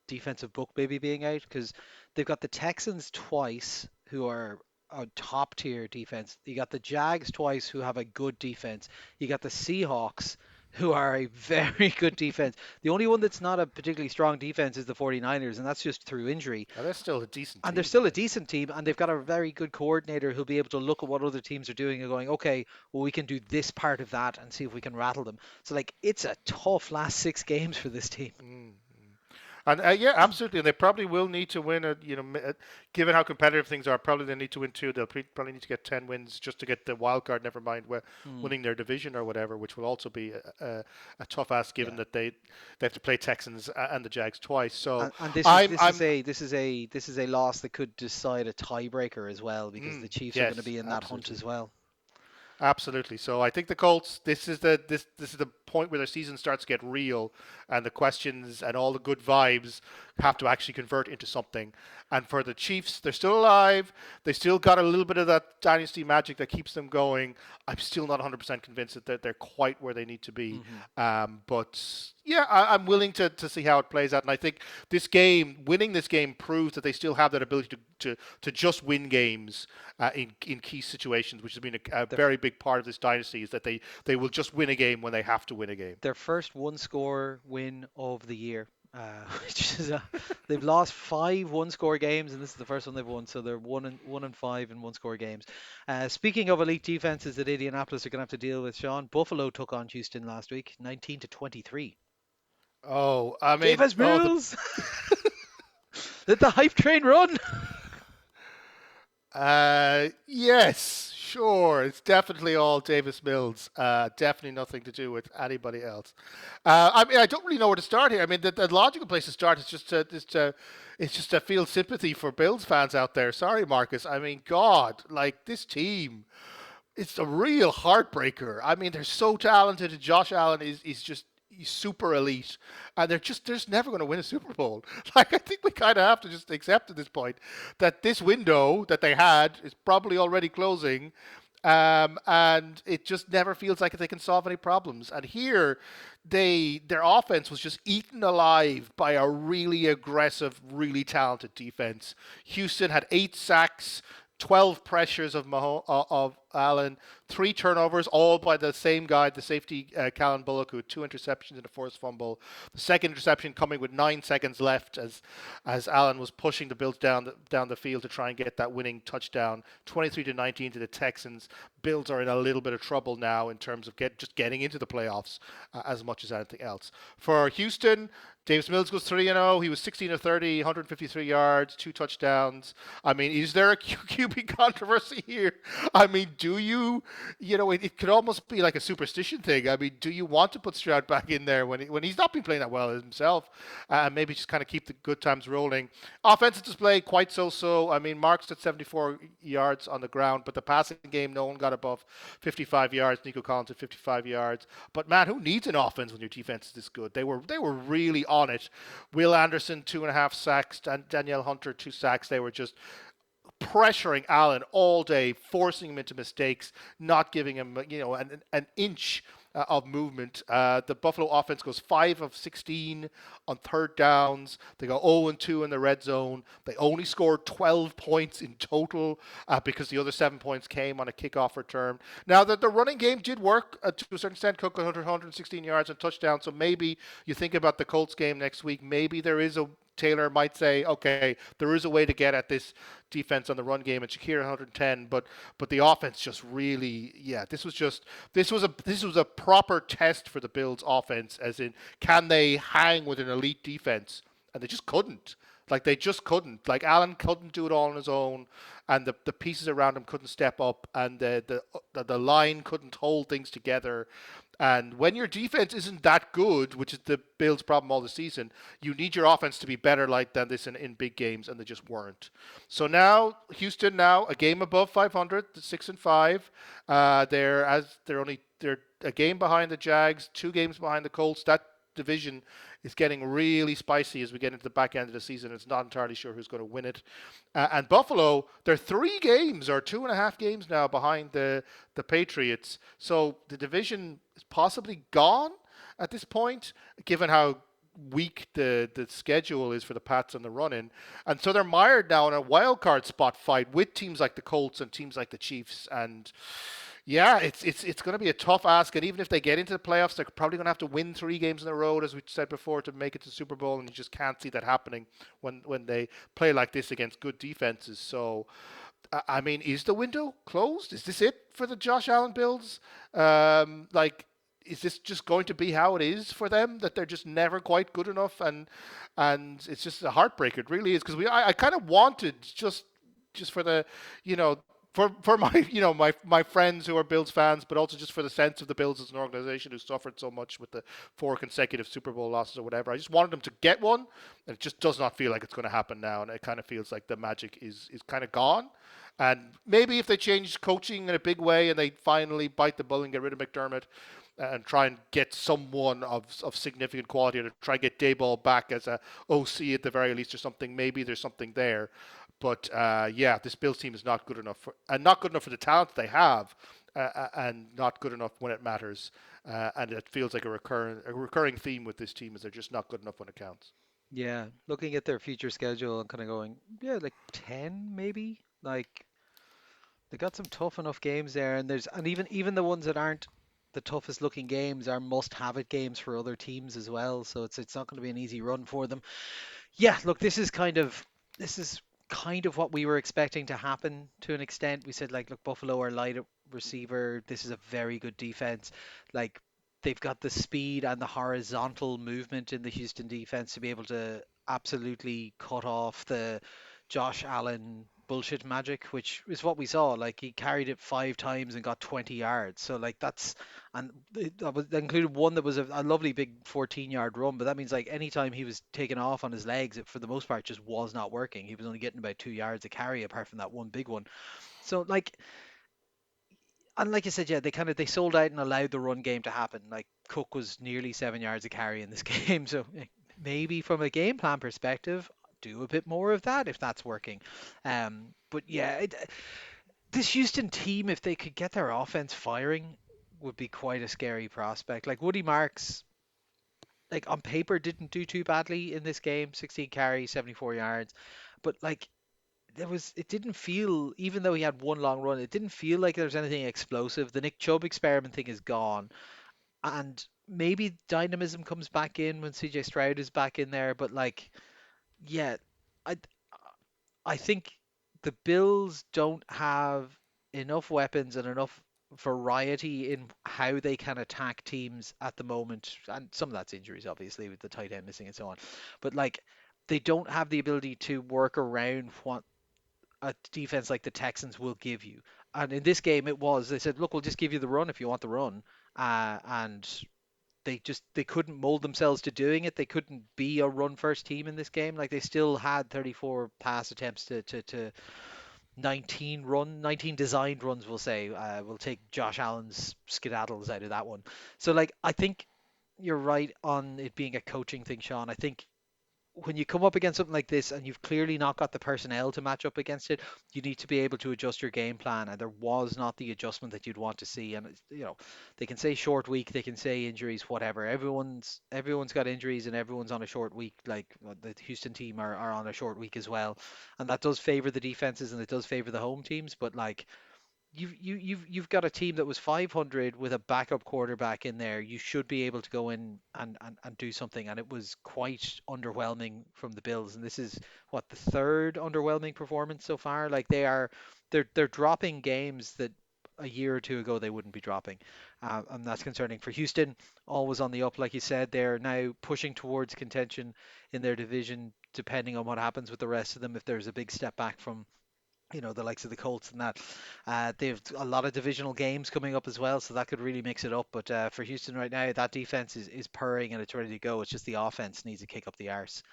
defensive book maybe being out because they've got the Texans twice who are a top tier defense. You got the Jags twice who have a good defense. You got the Seahawks who are a very good defense. The only one that's not a particularly strong defense is the 49ers, and that's just through injury. Now, they're still a decent And they're team. still a decent team, and they've got a very good coordinator who'll be able to look at what other teams are doing and going, okay, well, we can do this part of that and see if we can rattle them. So, like, it's a tough last 6 games for this team. And yeah, absolutely. And they probably will need to win. Given how competitive things are, probably they need to win two. They'll probably need to get 10 wins just to get the wild card. Never mind Hmm. winning their division or whatever, which will also be a tough ask given Yeah. that they have to play Texans and the Jags twice. So And this is I'm this is I'm a this is a this is a loss that could decide a tiebreaker as well because the Chiefs are going to yes, be in that hunt absolutely. as well. Absolutely. So I think the Colts. This is the point where their season starts to get real, and the questions and all the good vibes have to actually convert into something. And for the Chiefs, they're still alive. They still got a little bit of that dynasty magic that keeps them going. I'm still not 100% convinced that they're quite where they need to be. Hmm. But yeah, I'm willing to see how it plays out. And I think winning this game, proves that they still have that ability to just win games in key situations, which has been a Their very big part of this dynasty, is that they will just win a game when they have to win a game. their first one score win of the year. Which is they've lost five one score games and this is the first one they've won, so they're 1-5 in one score games. Speaking of elite defenses that Indianapolis are going to have to deal with, Sean, Buffalo took on Houston last week, 19-23. Oh, I mean, Davis Mills, let the hype train run. yes, sure. It's definitely all Davis Mills. Definitely nothing to do with anybody else. I mean, I don't really know where to start here. I mean, the logical place to start is just to feel sympathy for Bills fans out there. Sorry, Marcus. I mean, God, like this team, it's a real heartbreaker. I mean, they're so talented, and Josh Allen is just he's super elite, and they're just never going to win a Super Bowl. Like I think we kind of have to just accept at this point that this window that they had is probably already closing. And it just never feels like they can solve any problems. And here, their offense was just eaten alive by a really aggressive, really talented defense. Houston had 8 sacks, 12 pressures of Allen, 3 turnovers, all by the same guy, the safety Callan Bullock, who had 2 interceptions and a forced fumble. The second interception coming with 9 seconds left as Allen was pushing the Bills down the field to try and get that winning touchdown. 23-19 to the Texans. Bills are in a little bit of trouble now in terms of just getting into the playoffs as much as anything else. For Houston, Davis Mills goes 3-0. He was 16 of 30, 153 yards, 2 touchdowns. I mean, is there a QB controversy here? I mean, do it could almost be like a superstition thing. I mean, do you want to put Stroud back in there when he's not been playing that well himself? Maybe just kind of keep the good times rolling. Offensive display, quite so-so. I mean, Marks at 74 yards on the ground, but the passing game, no one got above 55 yards. Nico Collins at 55 yards. But man, who needs an offense when your defense is this good? They were really on it. Will Anderson 2.5 sacks, Danielle Hunter 2 sacks. They were just pressuring Allen all day, forcing him into mistakes, not giving him an inch of movement. The Buffalo offense goes 5 of 16 on third downs. They go 0-2 in the red zone. They only scored 12 points in total because the other 7 points came on a kickoff return. Now, the running game did work to a certain extent. Cook 116 yards and touchdown. So maybe you think about the Colts game next week. Maybe there is a Taylor might say, okay, there is a way to get at this defense on the run game, and Shakir 110, but the offense just really, yeah, this was a proper test for the Bills offense, as in, can they hang with an elite defense? And they just couldn't. Like they just couldn't. Like Allen couldn't do it all on his own, and the pieces around him couldn't step up, and the line couldn't hold things together. And when your defense isn't that good, which is the Bills' problem all the season, you need your offense to be better like than this in big games, and they just weren't. So now Houston, now a game above 500, 6-5. They're a game behind the Jags, 2 games behind the Colts. That division is getting really spicy as we get into the back end of the season. It's not entirely sure who's going to win it. And Buffalo, they're 3 games or 2.5 games now behind the Patriots. So the division is possibly gone at this point, given how weak the schedule is for the Pats and the run-in. And so they're mired now in a wild card spot fight with teams like the Colts and teams like the Chiefs. And yeah, it's going to be a tough ask, and even if they get into the playoffs, they're probably going to have to win 3 games in a row, as we said before, to make it to the Super Bowl, and you just can't see that happening when they play like this against good defenses. So, I mean, is the window closed? Is this it for the Josh Allen Bills? Like, is this just going to be how it is for them, that they're just never quite good enough, and it's just a heartbreak. It really is, because I kind of wanted just for the, you know, for my my friends who are Bills fans, but also just for the sense of the Bills as an organization who suffered so much with the four consecutive Super Bowl losses or whatever. I just wanted them to get one, and it just does not feel like it's going to happen now, and it kind of feels like the magic is kind of gone. And maybe if they change coaching in a big way and they finally bite the bullet and get rid of McDermott and try and get someone of significant quality, to try and get Dayball back as a OC at the very least or something, maybe there's something there. But yeah, this Bills team is not good enough and not good enough for the talent they have, and not good enough when it matters. And it feels like a recurring theme with this team is they're just not good enough when it counts. Yeah, looking at their future schedule and kind of going, yeah, like 10 maybe. Like they got some tough enough games there, and even the ones that aren't the toughest looking games are must-have it games for other teams as well. So it's not going to be an easy run for them. Yeah, look, this is kind of what we were expecting to happen to an extent. We said like, look, Buffalo are light at receiver. This is a very good defense. Like they've got the speed and the horizontal movement in the Houston defense to be able to absolutely cut off the Josh Allen bullshit magic, which is what we saw. Like he carried it 5 times and got 20 yards. So like that included one that was a lovely big 14-yard run, but that means like anytime he was taking off on his legs, it for the most part just was not working. He was only getting about 2 yards a carry apart from that one big one. So like, and like I said, yeah, they sold out and allowed the run game to happen. Like Cook was nearly 7 yards a carry in this game, so maybe from a game plan perspective, do a bit more of that if that's working. But yeah, this Houston team, if they could get their offense firing, would be quite a scary prospect. Like Woody Marks, like on paper, didn't do too badly in this game. 16 carries, 74 yards, but like it didn't feel, even though he had one long run, it didn't feel like there was anything explosive. The Nick Chubb experiment thing is gone, and maybe dynamism comes back in when CJ Stroud is back in there. But like, yeah, I I think the Bills don't have enough weapons and enough variety in how they can attack teams at the moment. And some of that's injuries, obviously, with the tight end missing and so on. But like, they don't have the ability to work around what a defense like the Texans will give you. And in this game, they said, look, we'll just give you the run if you want the run. And they couldn't mold themselves to doing it. They couldn't be a run first team in this game. Like they still had 34 pass attempts to 19 designed runs. We'll say we'll take Josh Allen's skedaddles out of that one. So like I think you're right on it being a coaching thing, Sean. I think when you come up against something like this and you've clearly not got the personnel to match up against it, you need to be able to adjust your game plan. And there was not the adjustment that you'd want to see. And they can say short week, they can say injuries, whatever. Everyone's got injuries and everyone's on a short week. Like the Houston team are on a short week as well, and that does favor the defenses and it does favor the home teams. But like you've got a team that was 500 with a backup quarterback in there. You should be able to go in and do something. And it was quite underwhelming from the Bills. And this is what the third underwhelming performance so far. Like they're dropping games that a year or two ago they wouldn't be dropping, and that's concerning for Houston. Always on the up, like you said, they're now pushing towards contention in their division. Depending on what happens with the rest of them, if there's a big step back from the likes of the Colts and that. They've a lot of divisional games coming up as well, so that could really mix it up. But for Houston right now, that defense is purring and it's ready to go. It's just the offense needs to kick up the arse.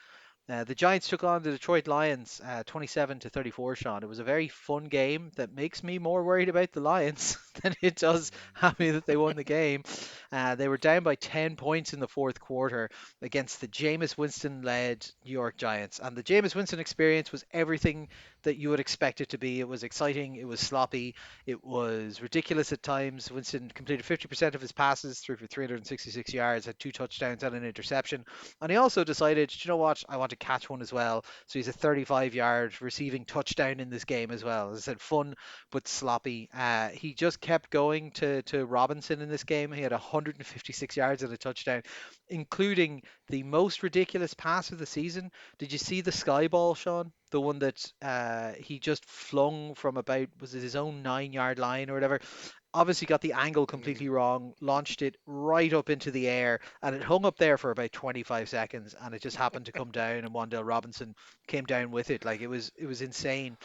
The Giants took on the Detroit Lions 27-34, Sean. It was a very fun game that makes me more worried about the Lions than it does happy that they won the game. They were down by 10 points in the fourth quarter against the Jameis Winston-led New York Giants. And the Jameis Winston experience was everything that you would expect it to be. It was exciting, it was sloppy, it was ridiculous at times. Winston completed 50% of his passes, threw for 366 yards, had 2 touchdowns and an interception. And he also decided, you know what, I want to catch one as well. So he's a 35-yard receiving touchdown in this game as well. As I said, fun but sloppy. He just kept going to Robinson in this game. He had 156 yards and a touchdown, including the most ridiculous pass of the season. Did you see the sky ball, Sean? The one that he just flung from about, was it his own 9-yard line or whatever? obviously got the angle Mm. completely wrong, launched it right up into the air, and it hung up there for about 25 seconds, and it just happened to come down, and Wandale Robinson came down with it. Like it was insane.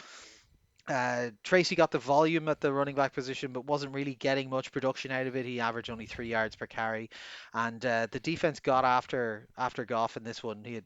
Tracy got the volume at the running back position, but wasn't really getting much production out of it. He averaged only 3 yards per carry, and the defense got after Goff in this one. He had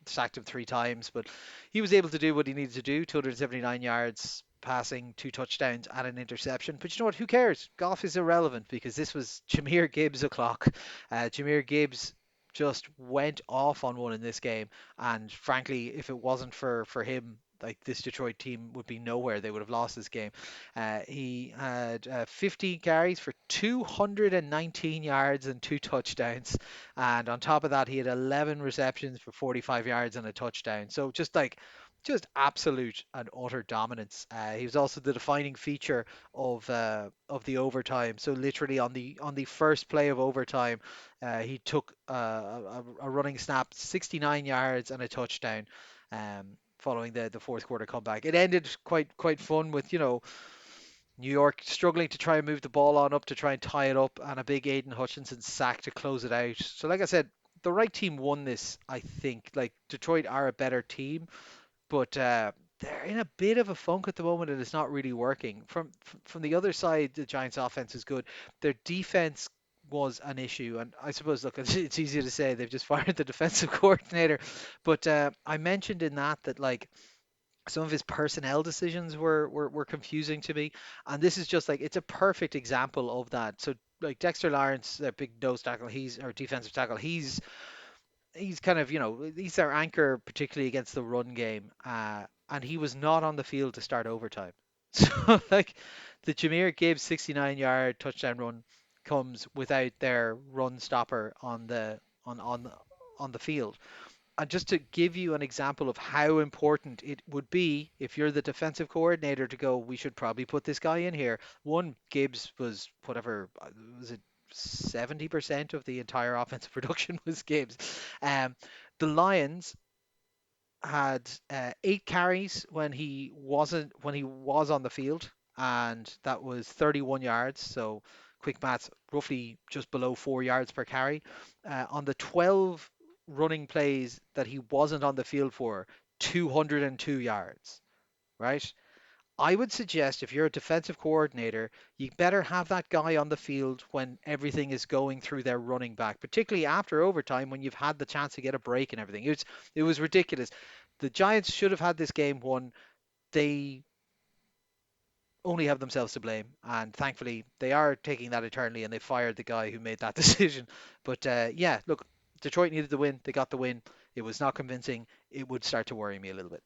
sacked him 3 times, but he was able to do what he needed to do: 279 yards passing, 2 touchdowns, and an interception. But you know what? Who cares? Goff is irrelevant because this was Jahmyr Gibbs o'clock. Jahmyr Gibbs just went off on one in this game, and frankly, if it wasn't for him, like this Detroit team would be nowhere. They would have lost this game. He had 15 carries for 219 yards and 2 touchdowns, and on top of that, he had 11 receptions for 45 yards and a touchdown. So just absolute and utter dominance. He was also the defining feature of the overtime. So literally on the first play of overtime, he took a running snap, 69 yards and a touchdown. Following the fourth quarter comeback, it ended quite fun with New York struggling to try and move the ball on up to try and tie it up, and a big Aiden Hutchinson sack to close it out. So like I said, the right team won this. I think like Detroit are a better team, but they're in a bit of a funk at the moment, and it's not really working. From the other side, the Giants' offense is good. Their defense was an issue, and I suppose look, it's easy to say they've just fired the defensive coordinator, but I mentioned in that like some of his personnel decisions were confusing to me, and this is just like it's a perfect example of that. So like Dexter Lawrence, their big nose tackle, he's or defensive tackle, he's kind of, he's their anchor, particularly against the run game. And he was not on the field to start overtime. So, like, the Jahmyr Gibbs 69-yard touchdown run comes without their run stopper on the field. And just to give you an example of how important it would be if you're the defensive coordinator to go, we should probably put this guy in here. One, Gibbs was whatever, was it 70% of the entire offensive production was Gibbs. Um, the Lions had 8 carries when he was on the field, and that was 31 yards. So quick maths, roughly just below 4 yards per carry. On the 12 running plays that he wasn't on the field for, 202 yards. Right? I would suggest if you're a defensive coordinator, you better have that guy on the field when everything is going through their running back, particularly after overtime when you've had the chance to get a break and everything. It was ridiculous. The Giants should have had this game won. They only have themselves to blame, and thankfully they are taking that eternally, and they fired the guy who made that decision. But yeah, look, Detroit needed the win. They got the win. It was not convincing. It would start to worry me a little bit.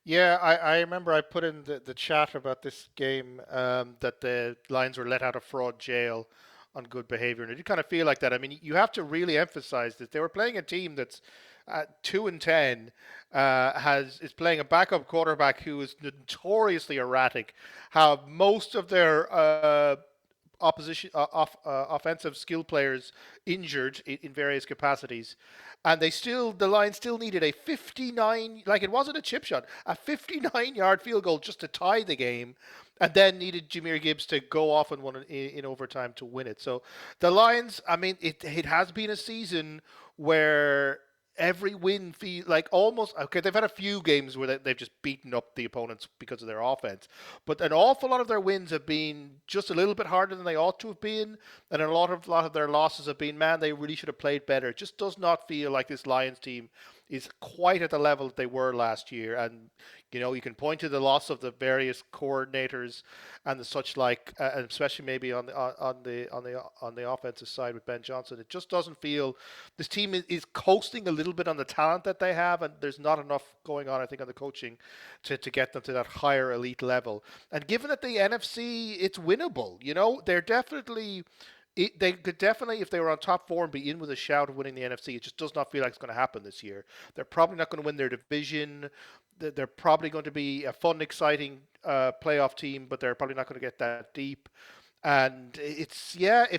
Yeah, I remember I put in the chat about this game that the Lions were let out of fraud jail on good behavior, and it did kind of feel like that. I mean, you have to really emphasize that they were playing a team that's 2-10, has is playing a backup quarterback who is notoriously erratic. Have most of their opposition offensive skill players injured in various capacities, and the Lions still needed a 59, like it wasn't a chip shot, a 59-yard field goal just to tie the game, and then needed Jahmyr Gibbs to go off and one in overtime to win it. So the Lions, I mean, it has been a season where every win feel like almost okay. They've had a few games where they've just beaten up the opponents because of their offense, but an awful lot of their wins have been just a little bit harder than they ought to have been, and a lot of their losses have been, man, they really should have played better. It just does not feel like this Lions team is quite at the level that they were last year. And you can point to the loss of the various coordinators and the such like, and especially maybe on the offensive side with Ben Johnson. It just doesn't feel this team is coasting a little bit on the talent that they have, and there's not enough going on, I think, on the coaching to get them to that higher elite level. And given that the NFC, it's winnable. They're definitely. They could definitely, if they were on top four, and be in with a shout of winning the NFC. It just does not feel like it's going to happen this year. They're probably not going to win their division. They're probably going to be a fun, exciting playoff team, but they're probably not going to get that deep. And it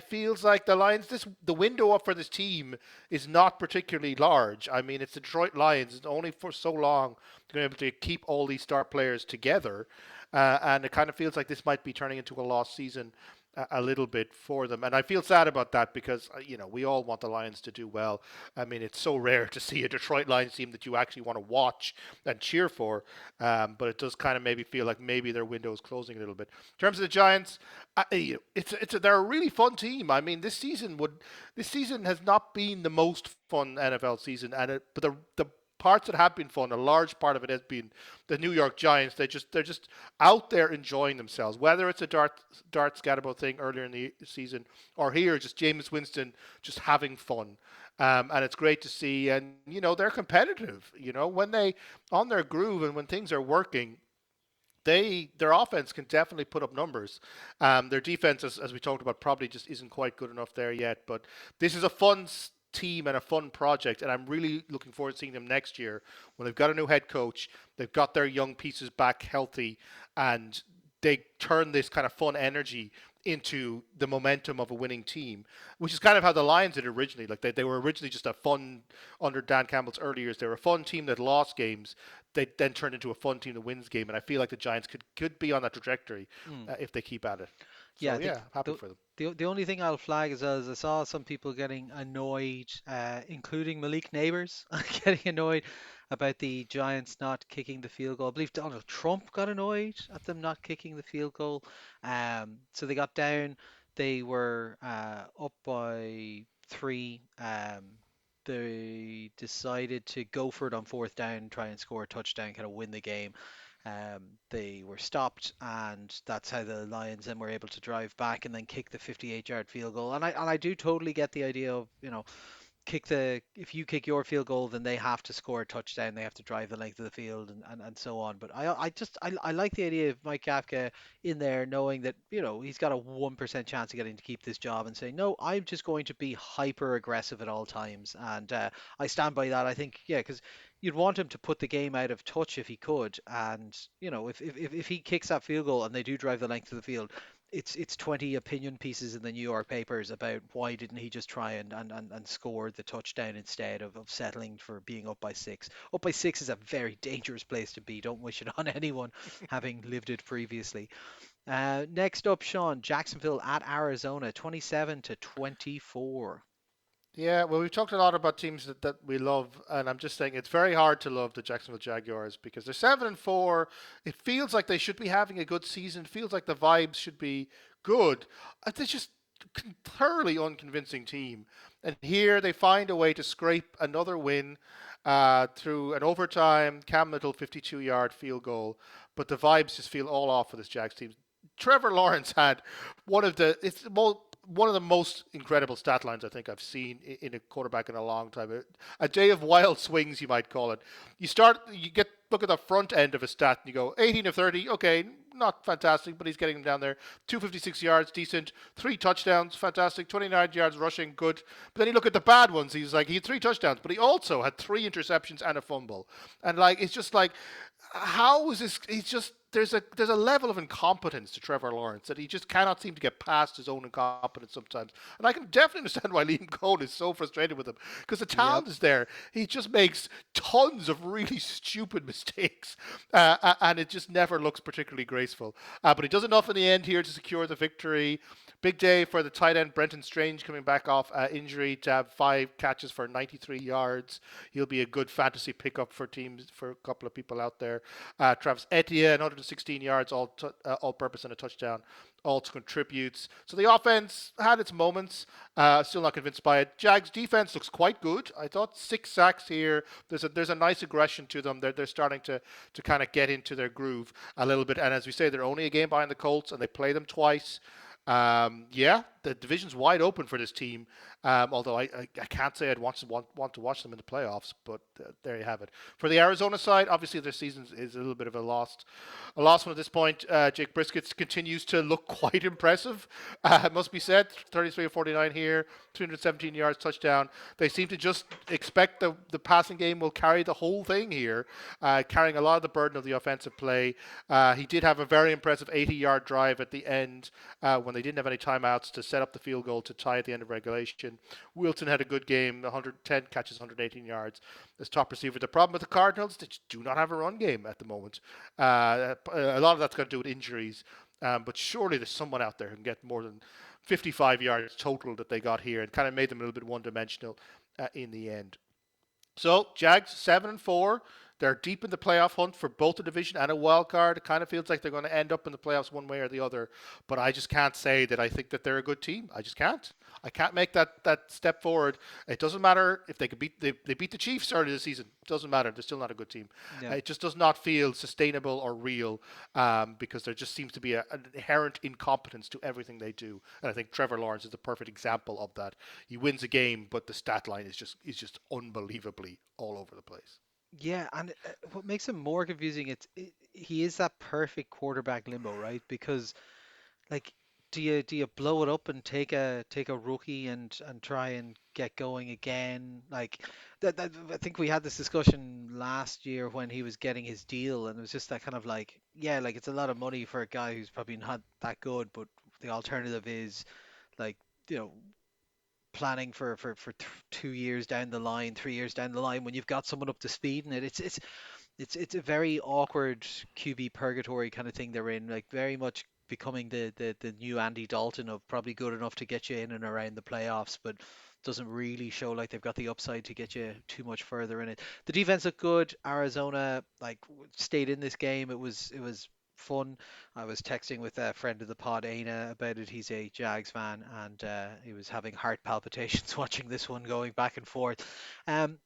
feels like the Lions. The window up for this team is not particularly large. I mean, it's the Detroit Lions. It's only for so long they're going to be able to keep all these star players together. and it kind of feels like this might be turning into a lost season a little bit for them. And I feel sad about that because, we all want the Lions to do well. I mean, it's so rare to see a Detroit Lions team that you actually want to watch and cheer for. But it does kind of maybe feel like maybe their window is closing a little bit. In terms of the Giants, they're a really fun team. I mean, this season has not been the most fun NFL season, but the parts that have been fun, a large part of it has been the New York Giants. They're just out there enjoying themselves. Whether it's a Dart Scatterbo thing earlier in the season, or here just Jameis Winston just having fun. And it's great to see. And they're competitive. When they on their groove and when things are working, their offense can definitely put up numbers. Their defense, as we talked about, probably just isn't quite good enough there yet. But this is a fun team and a fun project, and I'm really looking forward to seeing them next year when they've got a new head coach, they've got their young pieces back healthy, and they turn this kind of fun energy into the momentum of a winning team, which is kind of how the Lions did originally. Like they were originally just a fun under Dan Campbell's early years. They were a fun team that lost games. They then turned into a fun team that wins game, and I feel like the Giants could be on that trajectory Mm. if they keep at it. Yeah, So yeah, happy the, for them. the only thing I'll flag is as I saw some people getting annoyed, including Malik Neighbors, getting annoyed about the Giants not kicking the field goal. I believe Donald Trump got annoyed at them not kicking the field goal. So they got down. They were up by three. They decided to go for it on fourth down, try and score a touchdown, kind of win the game. They were stopped, and that's how the Lions then were able to drive back and then kick the 58-yard field goal. And I do totally get the idea of if you kick your field goal, then they have to score a touchdown. They have to drive the length of the field and so on. But I like the idea of Mike Kafka in there, knowing that he's got a 1% chance of getting to keep this job, and saying no, I'm just going to be hyper aggressive at all times, and I stand by that. I think because you'd want him to put the game out of touch if he could, and if he kicks that field goal and they do drive the length of the field, it's 20 opinion pieces in the New York papers about why didn't he just try and score the touchdown instead of settling for being up by six. Up by six is a very dangerous place to be. Don't wish it on anyone, having lived it previously. Next up, Sean, Jacksonville at Arizona, 27-24. Yeah, well, we've talked a lot about teams that we love, and I'm just saying it's very hard to love the Jacksonville Jaguars because they're 7-4. It feels like they should be having a good season. It feels like the vibes should be good. They're just thoroughly unconvincing team, and here they find a way to scrape another win through an overtime Cam Little 52-yard field goal. But the vibes just feel all off for this Jags team. Trevor Lawrence had one of the most incredible stat lines I think I've seen in a quarterback in a long time. A day of wild swings, you might call it. Look at the front end of a stat, and you go 18 of 30. Okay, not fantastic, but he's getting them down there. 256 yards, decent. 3 touchdowns, fantastic. 29 yards rushing, good. But then you look at the bad ones. He had 3 touchdowns, but he also had 3 interceptions and a fumble. And it's just like, how is this? He's just there's a level of incompetence to Trevor Lawrence that he just cannot seem to get past his own incompetence sometimes. And I can definitely understand why Liam Cole is so frustrated with him because the talent is there. He just makes tons of really stupid mistakes, and it just never looks particularly graceful. But he does enough in the end here to secure the victory. Big day for the tight end Brenton Strange coming back off injury to have 5 catches for 93 yards. He'll be a good fantasy pickup for teams, for a couple of people out there. Travis Etienne, 116 yards, all-purpose and a touchdown, also contributes. So the offense had its moments. Still not convinced by it. Jags defense looks quite good. I thought 6 sacks here. There's a nice aggression to them. They're starting to kind of get into their groove a little bit. And as we say, they're only a game behind the Colts, and they play them twice. The division's wide open for this team. Although I can't say I'd want to watch them in the playoffs, but there you have it. For the Arizona side, obviously their season is a little bit of a lost one at this point. Jake Brisket continues to look quite impressive. It must be said, 33 of 49 here, 317 yards, touchdown. They seem to just expect the passing game will carry the whole thing here, carrying a lot of the burden of the offensive play. He did have a very impressive 80-yard drive at the end when when they didn't have any timeouts to set up the field goal to tie at the end of regulation. Wilton had a good game, 110 catches, 118 yards as top receiver. The problem with the Cardinals, they just do not have a run game at the moment. A lot of that's got to do with injuries, but surely there's someone out there who can get more than 55 yards total that they got here, and kind of made them a little bit one-dimensional in the end. So Jags 7-4. They're deep in the playoff hunt for both the division and a wild card. It kind of feels like they're going to end up in the playoffs one way or the other. But I just can't say that I think that they're a good team. I just can't. I can't make that step forward. It doesn't matter if they could beat they beat the Chiefs early this season. It doesn't matter. They're still not a good team. Yeah. It just does not feel sustainable or real because there just seems to be an inherent incompetence to everything they do. And I think Trevor Lawrence is the perfect example of that. He wins a game, but the stat line is just unbelievably all over the place. Yeah, and what makes him more confusing, he is that perfect quarterback limbo, right? Because like, do you blow it up and take a rookie and try and get going again? Like I think we had this discussion last year when he was getting his deal, and it was just that kind of like, yeah, like it's a lot of money for a guy who's probably not that good, but the alternative is like, you know, planning for 2 years down the line, 3 years down the line when you've got someone up to speed in it. It's a very awkward QB purgatory kind of thing they're in, like very much becoming the new Andy Dalton of probably good enough to get you in and around the playoffs, but doesn't really show like they've got the upside to get you too much further in it. The defense looked good. Arizona like stayed in this game. It was fun. I was texting with a friend of the pod, Aina, about it. He's a Jags fan, and he was having heart palpitations watching this one going back and forth.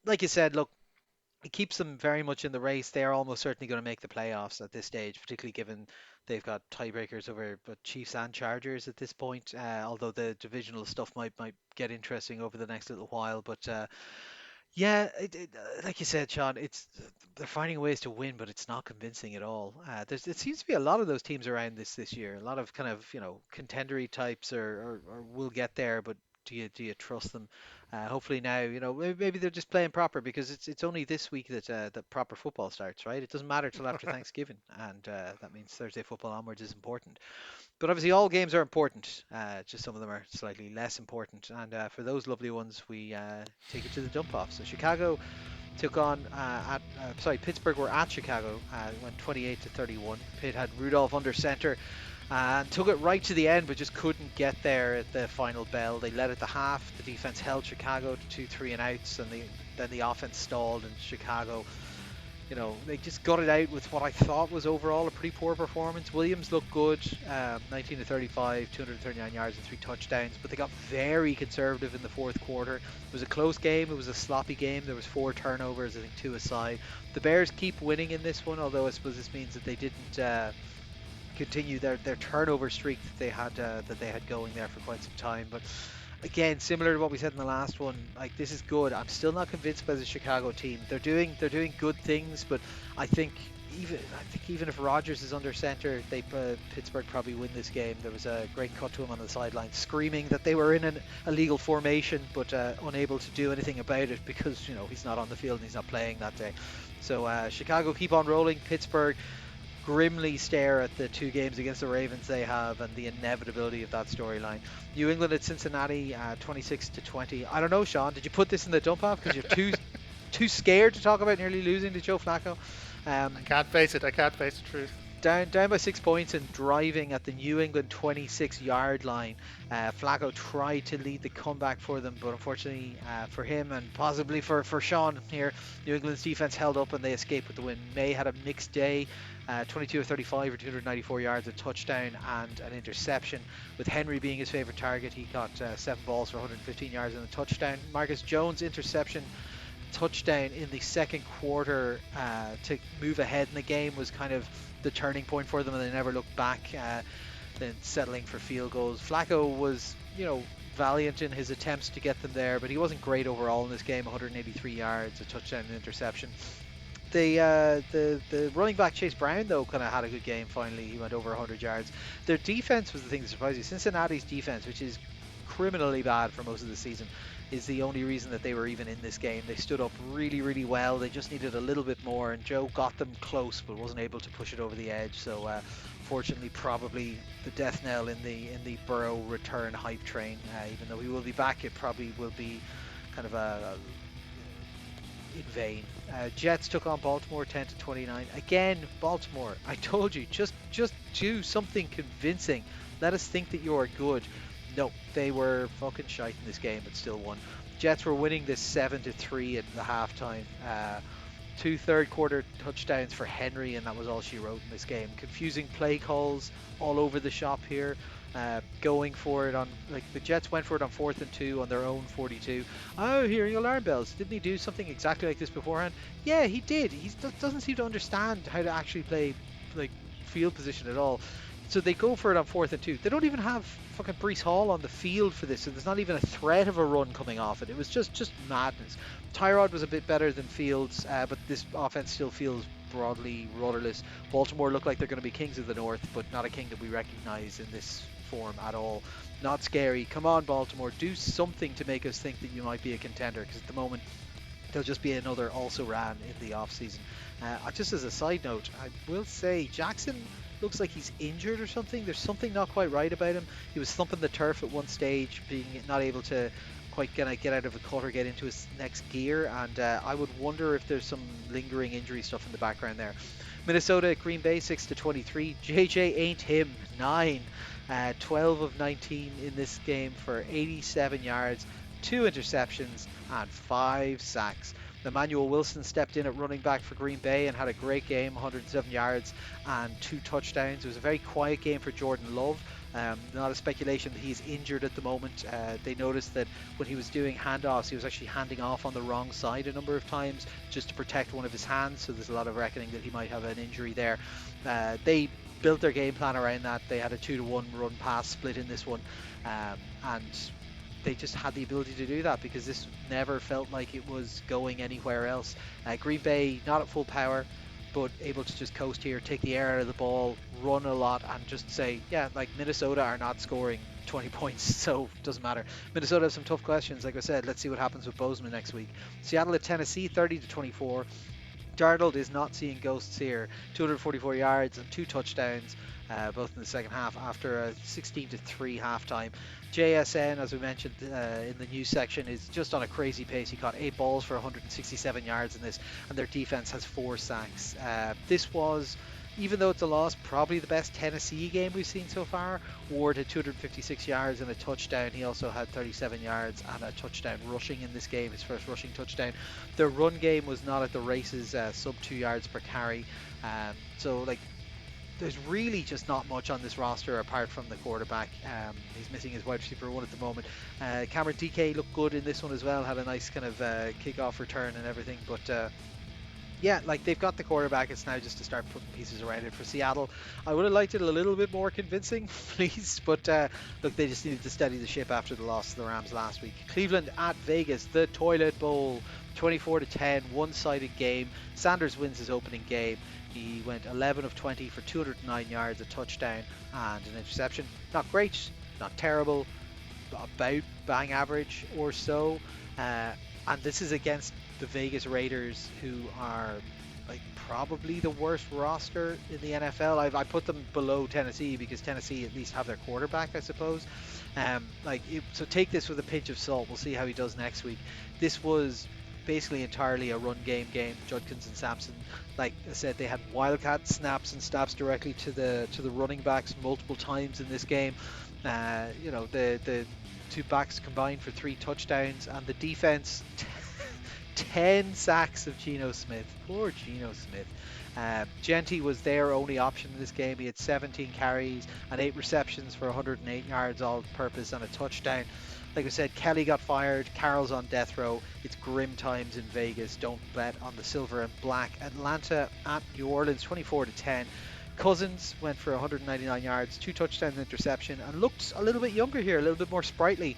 Like you said, look, it keeps them very much in the race. They are almost certainly going to make the playoffs at this stage, particularly given they've got tiebreakers over but Chiefs and Chargers at this point. Although the divisional stuff might get interesting over the next little while, but yeah, like you said, Sean, it's they're finding ways to win, but it's not convincing at all. It seems to be a lot of those teams around this year. A lot of kind of contendery types, or will get there, but do you trust them? Hopefully now, maybe they're just playing proper because it's only this week that proper football starts, right? It doesn't matter till after Thanksgiving, and that means Thursday football onwards is important. But obviously, all games are important. Just some of them are slightly less important. And for those lovely ones, we take it to the dump off. So Chicago took on Pittsburgh were at Chicago. Went 28-31. Pitt had Rudolph under center and took it right to the end, but just couldn't get there at the final bell. They led at the half. The defense held Chicago to 2 3 and outs, and then the offense stalled, and Chicago, they just got it out with what I thought was overall a pretty poor performance. Williams looked good, 19 to 35, 239 yards and 3 touchdowns, but they got very conservative in the fourth quarter. It was a close game. It was a sloppy game. There was 4 turnovers, I think 2 aside. The Bears keep winning in this one, although I suppose this means that they didn't continue their turnover streak that they had going there for quite some time. But again, similar to what we said in the last one, like this is good. I'm still not convinced by the Chicago team. They're doing good things, but I think even if Rodgers is under center, Pittsburgh probably win this game. There was a great cut to him on the sideline, screaming that they were in an illegal formation, but unable to do anything about it because he's not on the field and he's not playing that day. So Chicago keep on rolling. Pittsburgh grimly stare at the 2 games against the Ravens they have and the inevitability of that storyline. New England at Cincinnati, 26-20. I don't know, Sean. Did you put this in the dump off because you're too scared to talk about nearly losing to Joe Flacco? I can't face it. I can't face the truth. Down by 6 points and driving at the New England 26-yard line. Flacco tried to lead the comeback for them, but unfortunately for him and possibly for Sean here, New England's defense held up and they escaped with the win. May had a mixed day, 22 of 35 or 294 yards, a touchdown and an interception, with Henry being his favorite target. He got 7 balls for 115 yards and a touchdown. Marcus Jones' interception touchdown in the second quarter to move ahead in the game was kind of the turning point for them, and they never looked back, then settling for field goals. Flacco was valiant in his attempts to get them there, but he wasn't great overall in this game. 183 yards, a touchdown and interception. The running back Chase Brown though kind of had a good game. Finally, he went over 100 yards. Their defense was the thing that surprised you. Cincinnati's defense, which is criminally bad for most of the season, is the only reason that they were even in this game. They stood up really, really well. They just needed a little bit more, and Joe got them close but wasn't able to push it over the edge. So unfortunately probably the death knell in the Burrow return hype train. Even though he will be back, it probably will be kind of in vain. Jets took on Baltimore 10-29. Again, Baltimore. I told you, just do something convincing. Let us think that you are good. No, they were fucking shite in this game, but still won. Jets were winning this 7-3 at the halftime. Two third quarter touchdowns for Henry, and that was all she wrote in this game. Confusing play calls all over the shop here. Going for it on, like, the Jets went for it on 4th and 2 on their own 42. Oh, hearing alarm bells. Didn't he do something exactly like this beforehand? Yeah, he did. He doesn't seem to understand how to actually play, like, field position at all. So they go for it on 4th and 2. They don't even have fucking Breece Hall on the field for this, so there's not even a threat of a run coming off it. It was just madness. Tyrod was a bit better than Fields, but this offense still feels broadly rudderless. Baltimore look like they're going to be kings of the north, but not a king that we recognize in this form at all. Not scary. Come on, Baltimore, do something to make us think that you might be a contender, because at the moment there'll just be another also ran in the off season. Just as a side note, I will say Jackson looks like he's injured or something. There's something not quite right about him. He was thumping the turf at one stage, being not able to quite gonna get out of a cut or get into his next gear, and I would wonder if there's some lingering injury stuff in the background there. Minnesota at Green Bay 6-23. JJ ain't him. 12 of 19 in this game for 87 yards, 2 interceptions, and 5 sacks. Emmanuel Wilson stepped in at running back for Green Bay and had a great game, 107 yards and 2 touchdowns. It was a very quiet game for Jordan Love. Not a speculation that he's injured at the moment. They noticed that when he was doing handoffs, he was actually handing off on the wrong side a number of times just to protect one of his hands. So there's a lot of reckoning that he might have an injury there. They built their game plan around that. They had a 2-to-1 run pass split in this one, and they just had the ability to do that because this never felt like it was going anywhere else. Green Bay not at full power, but able to just coast here, take the air out of the ball, run a lot, and just say, yeah, like, Minnesota are not scoring 20 points, so it doesn't matter. Minnesota have some tough questions. Like I said, let's see what happens with Bozeman next week. Seattle at Tennessee, 30-24. Darnold is not seeing ghosts here. 244 yards and 2 touchdowns, both in the second half after a 16-3 halftime. JSN, as we mentioned in the news section, is just on a crazy pace. He caught 8 balls for 167 yards in this, and their defense has 4 sacks. This was, even though it's a loss, probably the best Tennessee game we've seen so far. Ward had 256 yards and a touchdown. He also had 37 yards and a touchdown rushing in this game, his first rushing touchdown. Their run game was not at the races, sub 2 yards per carry. So, like, there's really just not much on this roster apart from the quarterback. He's missing his wide receiver one at the moment. Cameron DK looked good in this one as well, had a nice kind of kickoff return and everything, but yeah, like, they've got the quarterback. It's now just to start putting pieces around it. For Seattle, I would have liked it a little bit more convincing, please, but look, they just needed to steady the ship after the loss to the Rams last week. Cleveland at Vegas, the Toilet Bowl, 24-10, one-sided game. Sanders wins his opening game. He went 11 of 20 for 209 yards, a touchdown, and an interception. Not great, not terrible, about bang average or so. And this is against the Vegas Raiders, who are, like, probably the worst roster in the NFL. I put them below Tennessee because Tennessee at least have their quarterback, I suppose. So take this with a pinch of salt. We'll see how he does next week. This was basically entirely a run game. Judkins and Sampson, like I said, they had wildcat snaps and stabs directly to the running backs multiple times in this game. The 2 backs combined for 3 touchdowns, and the defense 10 sacks of Geno Smith. Poor Geno Smith. Genty was their only option in this game. He had 17 carries and 8 receptions for 108 yards all purpose and a touchdown. Like I said, Kelly got fired. Carroll's on death row. It's grim times in Vegas. Don't bet on the silver and black. Atlanta at New Orleans, 24-10. Cousins went for 199 yards, 2 touchdowns, interception, and looked a little bit younger here, a little bit more sprightly.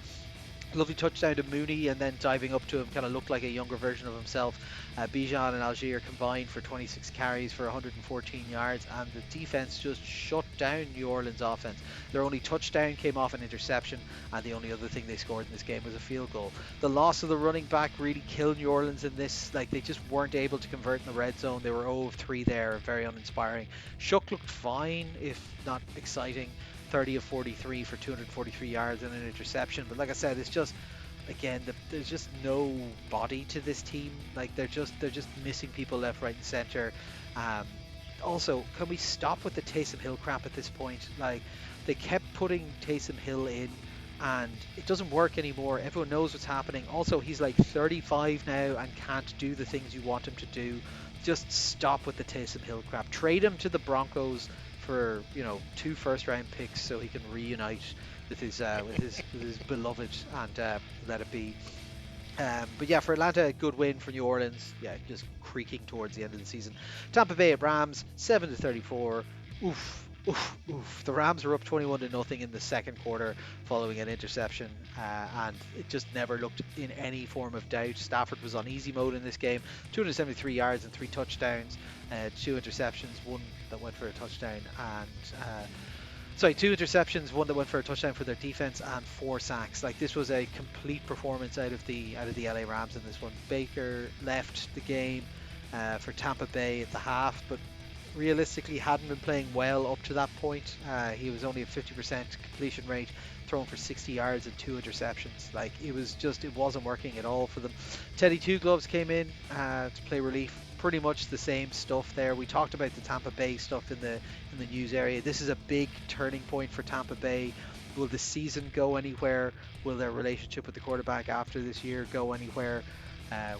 Lovely touchdown to Mooney, and then diving up to him kind of looked like a younger version of himself. Bijan and Algier combined for 26 carries for 114 yards, and the defense just shut down New Orleans' offense. Their only touchdown came off an interception, and the only other thing they scored in this game was a field goal. The loss of the running back really killed New Orleans in this. Like, they just weren't able to convert in the red zone. They were 0 of 3 there, very uninspiring. Shook looked fine, if not exciting. 30 of 43 for 243 yards and an interception. But like I said, it's just again there's just no body to this team. Like they're just missing people left, right, and center. Um, Also, can we stop with the Taysom Hill crap at this point? Like they kept putting Taysom Hill in. And it doesn't work anymore. Everyone knows what's happening. Also, he's like 35 now and can't do the things you want him to do. Just stop with the Taysom Hill crap. Trade him to the Broncos for 2 first-round picks so he can reunite with his beloved and let it be. But yeah, for Atlanta, good win. For New Orleans, yeah, just creaking towards the end of the season. Tampa Bay at Rams, 7-34. Oof, oof, oof. The Rams were up 21 to nothing in the second quarter following an interception, and it just never looked in any form of doubt. Stafford was on easy mode in this game, 273 yards and 3 touchdowns, 2 interceptions, one that went for a touchdown, and 2 interceptions, one that went for a touchdown for their defense, and 4 sacks. Like this was a complete performance out of the LA Rams in this one. Baker left the game for Tampa Bay at the half, but realistically hadn't been playing well up to that point. He was only at 50% completion rate, thrown for 60 yards and 2 interceptions. Like it wasn't working at all for them. Teddy Two Gloves came in to play relief. Pretty much the same stuff there. We talked about the Tampa Bay stuff in the news area. This is a big turning point for Tampa Bay. Will the season go anywhere? Will their relationship with the quarterback after this year go anywhere?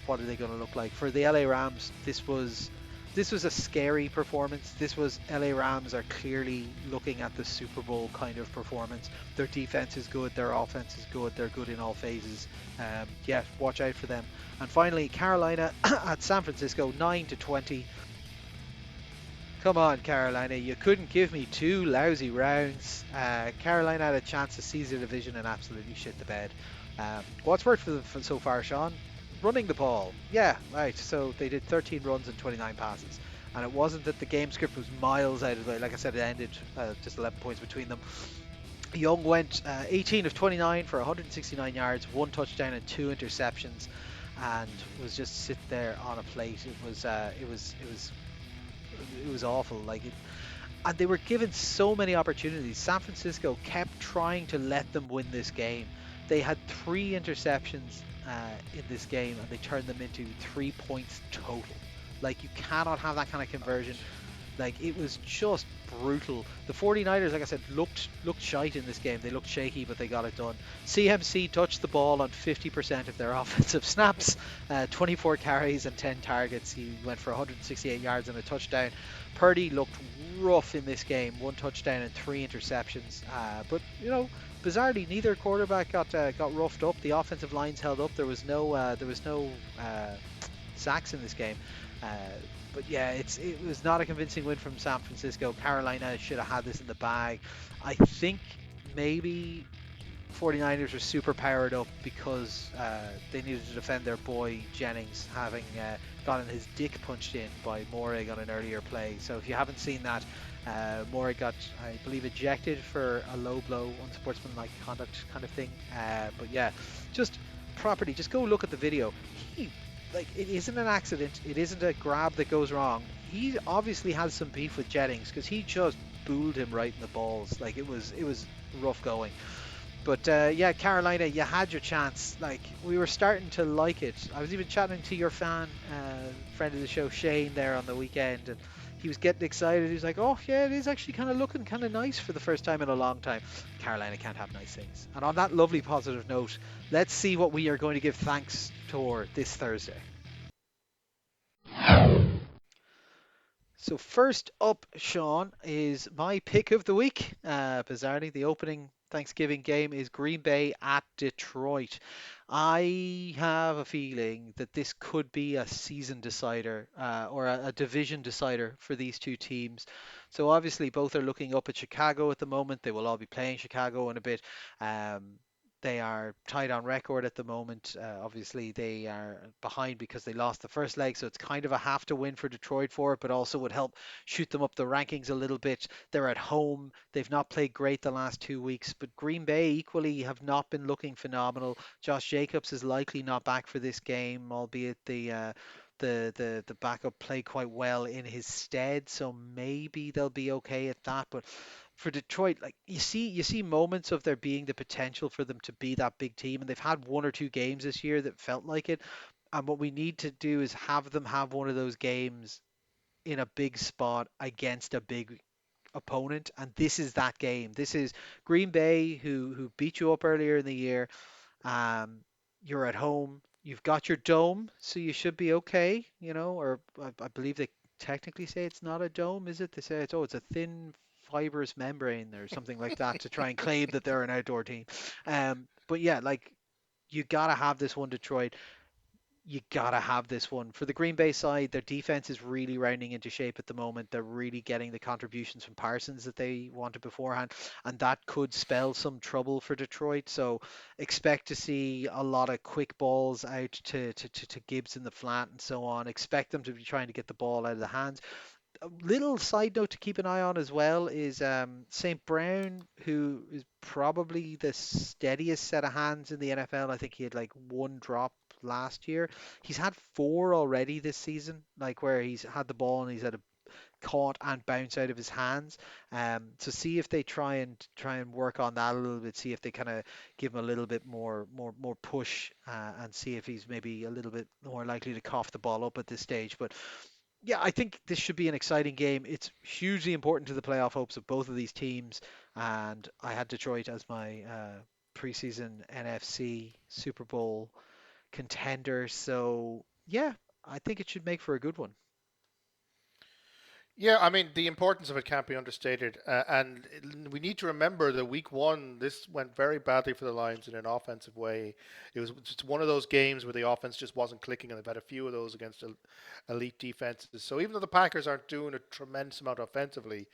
What are they going to look like? For the LA Rams, this was a scary performance. This was LA Rams are clearly looking at the Super Bowl kind of performance. Their defense is good, their offense is good, they're good in all phases. Yeah, watch out for them. And finally, Carolina at San Francisco, 9-20. Come on, Carolina, you couldn't give me 2 lousy rounds. Carolina had a chance to seize their division and absolutely shit the bed. What's worked for them so far, Sean? Running the ball. Yeah, right. So they did 13 runs and 29 passes. And it wasn't that the game script was miles out of the way. Like I said, it ended just 11 points between them. Young went 18 of 29 for 169 yards, 1 touchdown and 2 interceptions, and was just sit there on a plate. It was awful. And they were given so many opportunities. San Francisco kept trying to let them win this game. They had 3 interceptions in this game, and they turned them into 3 points total. Like, you cannot have that kind of conversion. Like, it was just brutal. The 49ers, like I said, looked shite in this game. They looked shaky, but they got it done. CMC touched the ball on 50% of their offensive snaps, 24 carries and 10 targets. He went for 168 yards and a touchdown. Purdy looked rough in this game, 1 touchdown and 3 interceptions. But bizarrely, neither quarterback got roughed up. The offensive lines held up. There was no sacks in this game. Uh, but yeah, it was not a convincing win from San Francisco. Carolina should have had this in the bag. I think maybe 49ers were super powered up because they needed to defend their boy Jennings, having gotten his dick punched in by Morrig on an earlier play. So if you haven't seen that, Morrig got, I believe, ejected for a low blow, unsportsmanlike conduct kind of thing. But yeah, just property. Just go look at the video. He it isn't an accident. It isn't a grab that goes wrong. He obviously has some beef with Jennings because he just booled him right in the balls. Like it was rough going. But yeah, Carolina, you had your chance. Like we were starting to like it. I was even chatting to your friend of the show, Shane, there on the weekend, and he was getting excited. He was like, "Oh yeah, it is actually kind of looking kind of nice for the first time in a long time." Carolina can't have nice things. And on that lovely positive note, let's see what we are going to give thanks for this Thursday. So first up, Sean, is my pick of the week. Bizarrely, the opening Thanksgiving game is Green Bay at Detroit. I have a feeling that this could be a season decider or a division decider for these two teams. So obviously, both are looking up at Chicago at the moment. They will all be playing Chicago in a bit. Um, They are tied on record at the moment. Obviously, they are behind because they lost the first leg, so it's kind of a have to win for Detroit for it, but also would help shoot them up the rankings a little bit. They're at home. They've not played great the last 2 weeks, but Green Bay equally have not been looking phenomenal. Josh Jacobs is likely not back for this game, albeit the backup played quite well in his stead, so maybe they'll be okay at that. But for Detroit, like you see moments of there being the potential for them to be that big team, and they've had one or two games this year that felt like it. And what we need to do is have them have one of those games in a big spot against a big opponent, and this is that game. This is Green Bay who beat you up earlier in the year. You're at home. You've got your dome, so you should be okay. Or I believe they technically say it's not a dome, is it? They say it's a thin fibrous membrane or something like that to try and claim that they're an outdoor team. But yeah, like you gotta have this one, Detroit. You gotta have this one. For the Green Bay side, their defense is really rounding into shape at the moment. They're really getting the contributions from Parsons that they wanted beforehand, and that could spell some trouble for Detroit. So expect to see a lot of quick balls out to Gibbs in the flat and so on. Expect them to be trying to get the ball out of the hands. A little side note to keep an eye on as well is St. Brown, who is probably the steadiest set of hands in the NFL. I think he had like one drop last year. He's had four already this season, like where he's had the ball and he's had a caught and bounce out of his hands. So see if they try and work on that a little bit. See if they kind of give him a little bit more push and see if he's maybe a little bit more likely to cough the ball up at this stage. But yeah, I think this should be an exciting game. It's hugely important to the playoff hopes of both of these teams, and I had Detroit as my preseason NFC Super Bowl contender. So yeah, I think it should make for a good one. Yeah, I mean the importance of it can't be understated, and we need to remember that Week One this went very badly for the Lions in an offensive way. It was just one of those games where the offense just wasn't clicking, and they've had a few of those against elite defenses. So even though the Packers aren't doing a tremendous amount offensively,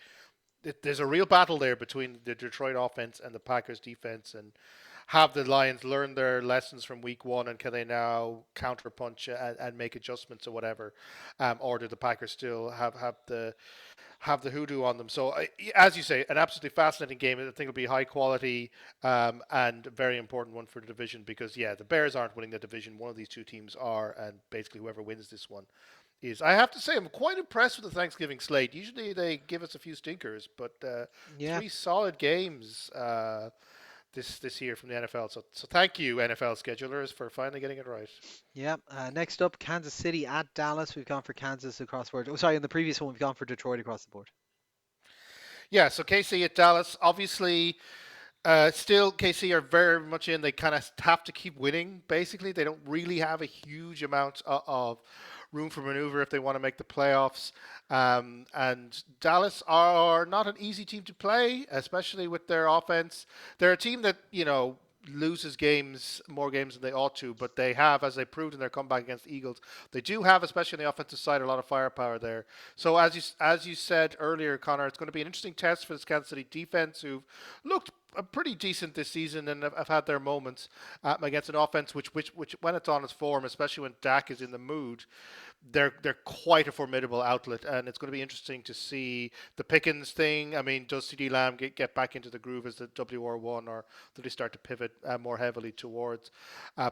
there's a real battle there between the Detroit offense and the Packers defense, and have the Lions learned their lessons from Week One, and can they now counterpunch and make adjustments or whatever, or do the Packers still have the hoodoo on them? So, as you say, an absolutely fascinating game. I think it'll be high quality and a very important one for the division because yeah, the Bears aren't winning the division. One of these two teams are, and basically whoever wins this one is. I have to say, I'm quite impressed with the Thanksgiving slate. Usually they give us a few stinkers, but Yeah, three solid games this year from the NFL. So thank you NFL schedulers for finally getting it right. yeah. Next up, Kansas City at Dallas. We've gone for Kansas across the board. Oh, sorry, in the previous one, we've gone for Detroit across the board. Yeah, so KC at Dallas, obviously. Still, KC are very much in. They kind of have to keep winning. Basically, they don't really have a huge amount of room for maneuver if they want to make the playoffs. And Dallas are not an easy team to play, especially with their offense. They're a team that loses games, more games than they ought to, but they have, as they proved in their comeback against the Eagles, they do have, especially on the offensive side, a lot of firepower there. So as you said earlier, Connor, it's going to be an interesting test for this Kansas City defense, who've looked pretty decent this season and have had their moments against an offense which when it's on its form, especially when Dak is in the mood, they're quite a formidable outlet, and it's going to be interesting to see the Pickens thing. I mean, does CD Lamb get back into the groove as the WR1, or do they start to pivot more heavily towards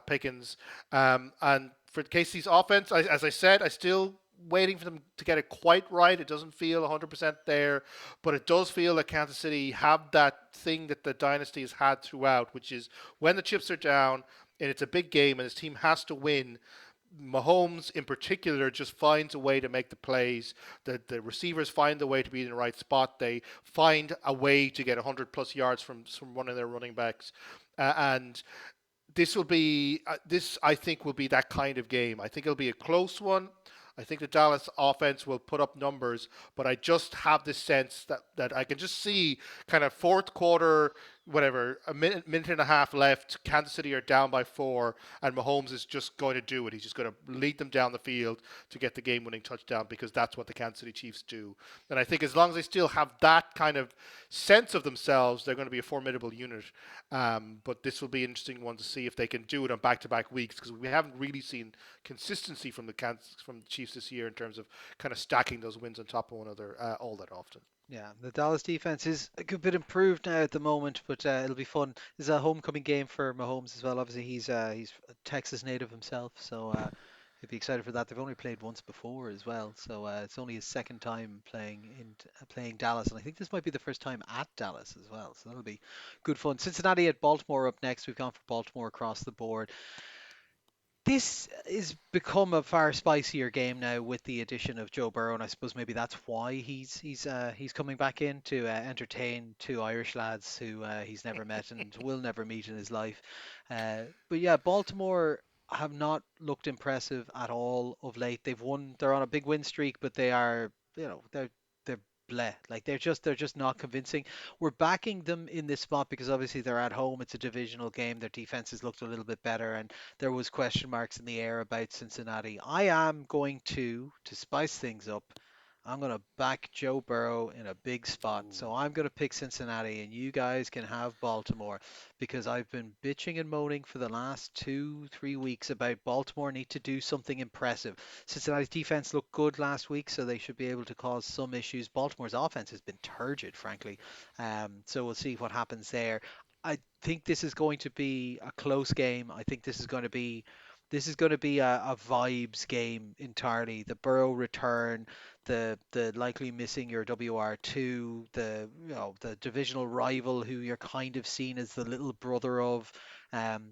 Pickens? And for Casey's offense, as I said, I still waiting for them to get it quite right. It doesn't feel 100% there, but it does feel that Kansas City have that thing that the dynasty has had throughout, which is when the chips are down and it's a big game and his team has to win, Mahomes in particular just finds a way to make the plays. The receivers find a way to be in the right spot. They find a way to get 100 plus yards from one of their running backs. And this I think will be that kind of game. I think it'll be a close one. I think the Dallas offense will put up numbers, but I just have this sense that I can just see kind of fourth quarter. whatever, a minute and a half left. Kansas City are down by 4, and Mahomes is just going to do it. He's just going to lead them down the field to get the game-winning touchdown because that's what the Kansas City Chiefs do. And I think as long as they still have that kind of sense of themselves, they're going to be a formidable unit. But this will be an interesting one to see if they can do it on back-to-back weeks because we haven't really seen consistency from the Chiefs this year in terms of kind of stacking those wins on top of one another all that often. Yeah, the Dallas defense is a good bit improved now at the moment, but it'll be fun. This is a homecoming game for Mahomes as well. Obviously, he's a Texas native himself, so he'd be excited for that. They've only played once before as well, so it's only his second time playing Dallas, and I think this might be the first time at Dallas as well. So that'll be good fun. Cincinnati at Baltimore up next. We've gone for Baltimore across the board. This has become a far spicier game now with the addition of Joe Burrow, and I suppose maybe that's why he's coming back in to entertain two Irish lads who he's never met and will never meet in his life. But yeah, Baltimore have not looked impressive at all of late. They've won; they're on a big win streak, but they are, they're bleh. Like they're just not convincing. We're backing them in this spot because obviously they're at home. It's a divisional game. Their defense has looked a little bit better, and there was question marks in the air about Cincinnati. I am going to spice things up. I'm going to back Joe Burrow in a big spot. Ooh. So I'm going to pick Cincinnati, and you guys can have Baltimore because I've been bitching and moaning for the last 2, 3 weeks about Baltimore need to do something impressive. Cincinnati's defense looked good last week, so they should be able to cause some issues. Baltimore's offense has been turgid, frankly. So we'll see what happens there. I think this is going to be a close game. I think this is going to be a vibes game entirely. The Burrow return, the likely missing your WR2, the divisional rival who you're kind of seen as the little brother of,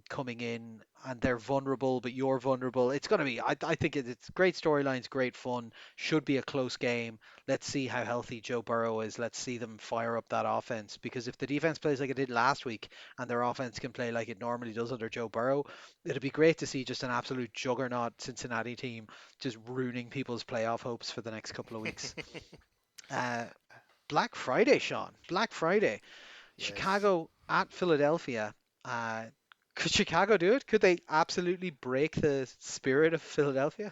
coming in, and they're vulnerable, but you're vulnerable. It's going to be. I think it's great storylines, great fun. Should be a close game. Let's see how healthy Joe Burrow is. Let's see them fire up that offense because if the defense plays like it did last week and their offense can play like it normally does under Joe Burrow, it'd be great to see just an absolute juggernaut Cincinnati team just ruining people's playoff hopes for the next couple of weeks. Uh, Black Friday, Sean. Black Friday. Yes. Chicago at Philadelphia. Uh, could Chicago do it? Could they absolutely break the spirit of Philadelphia?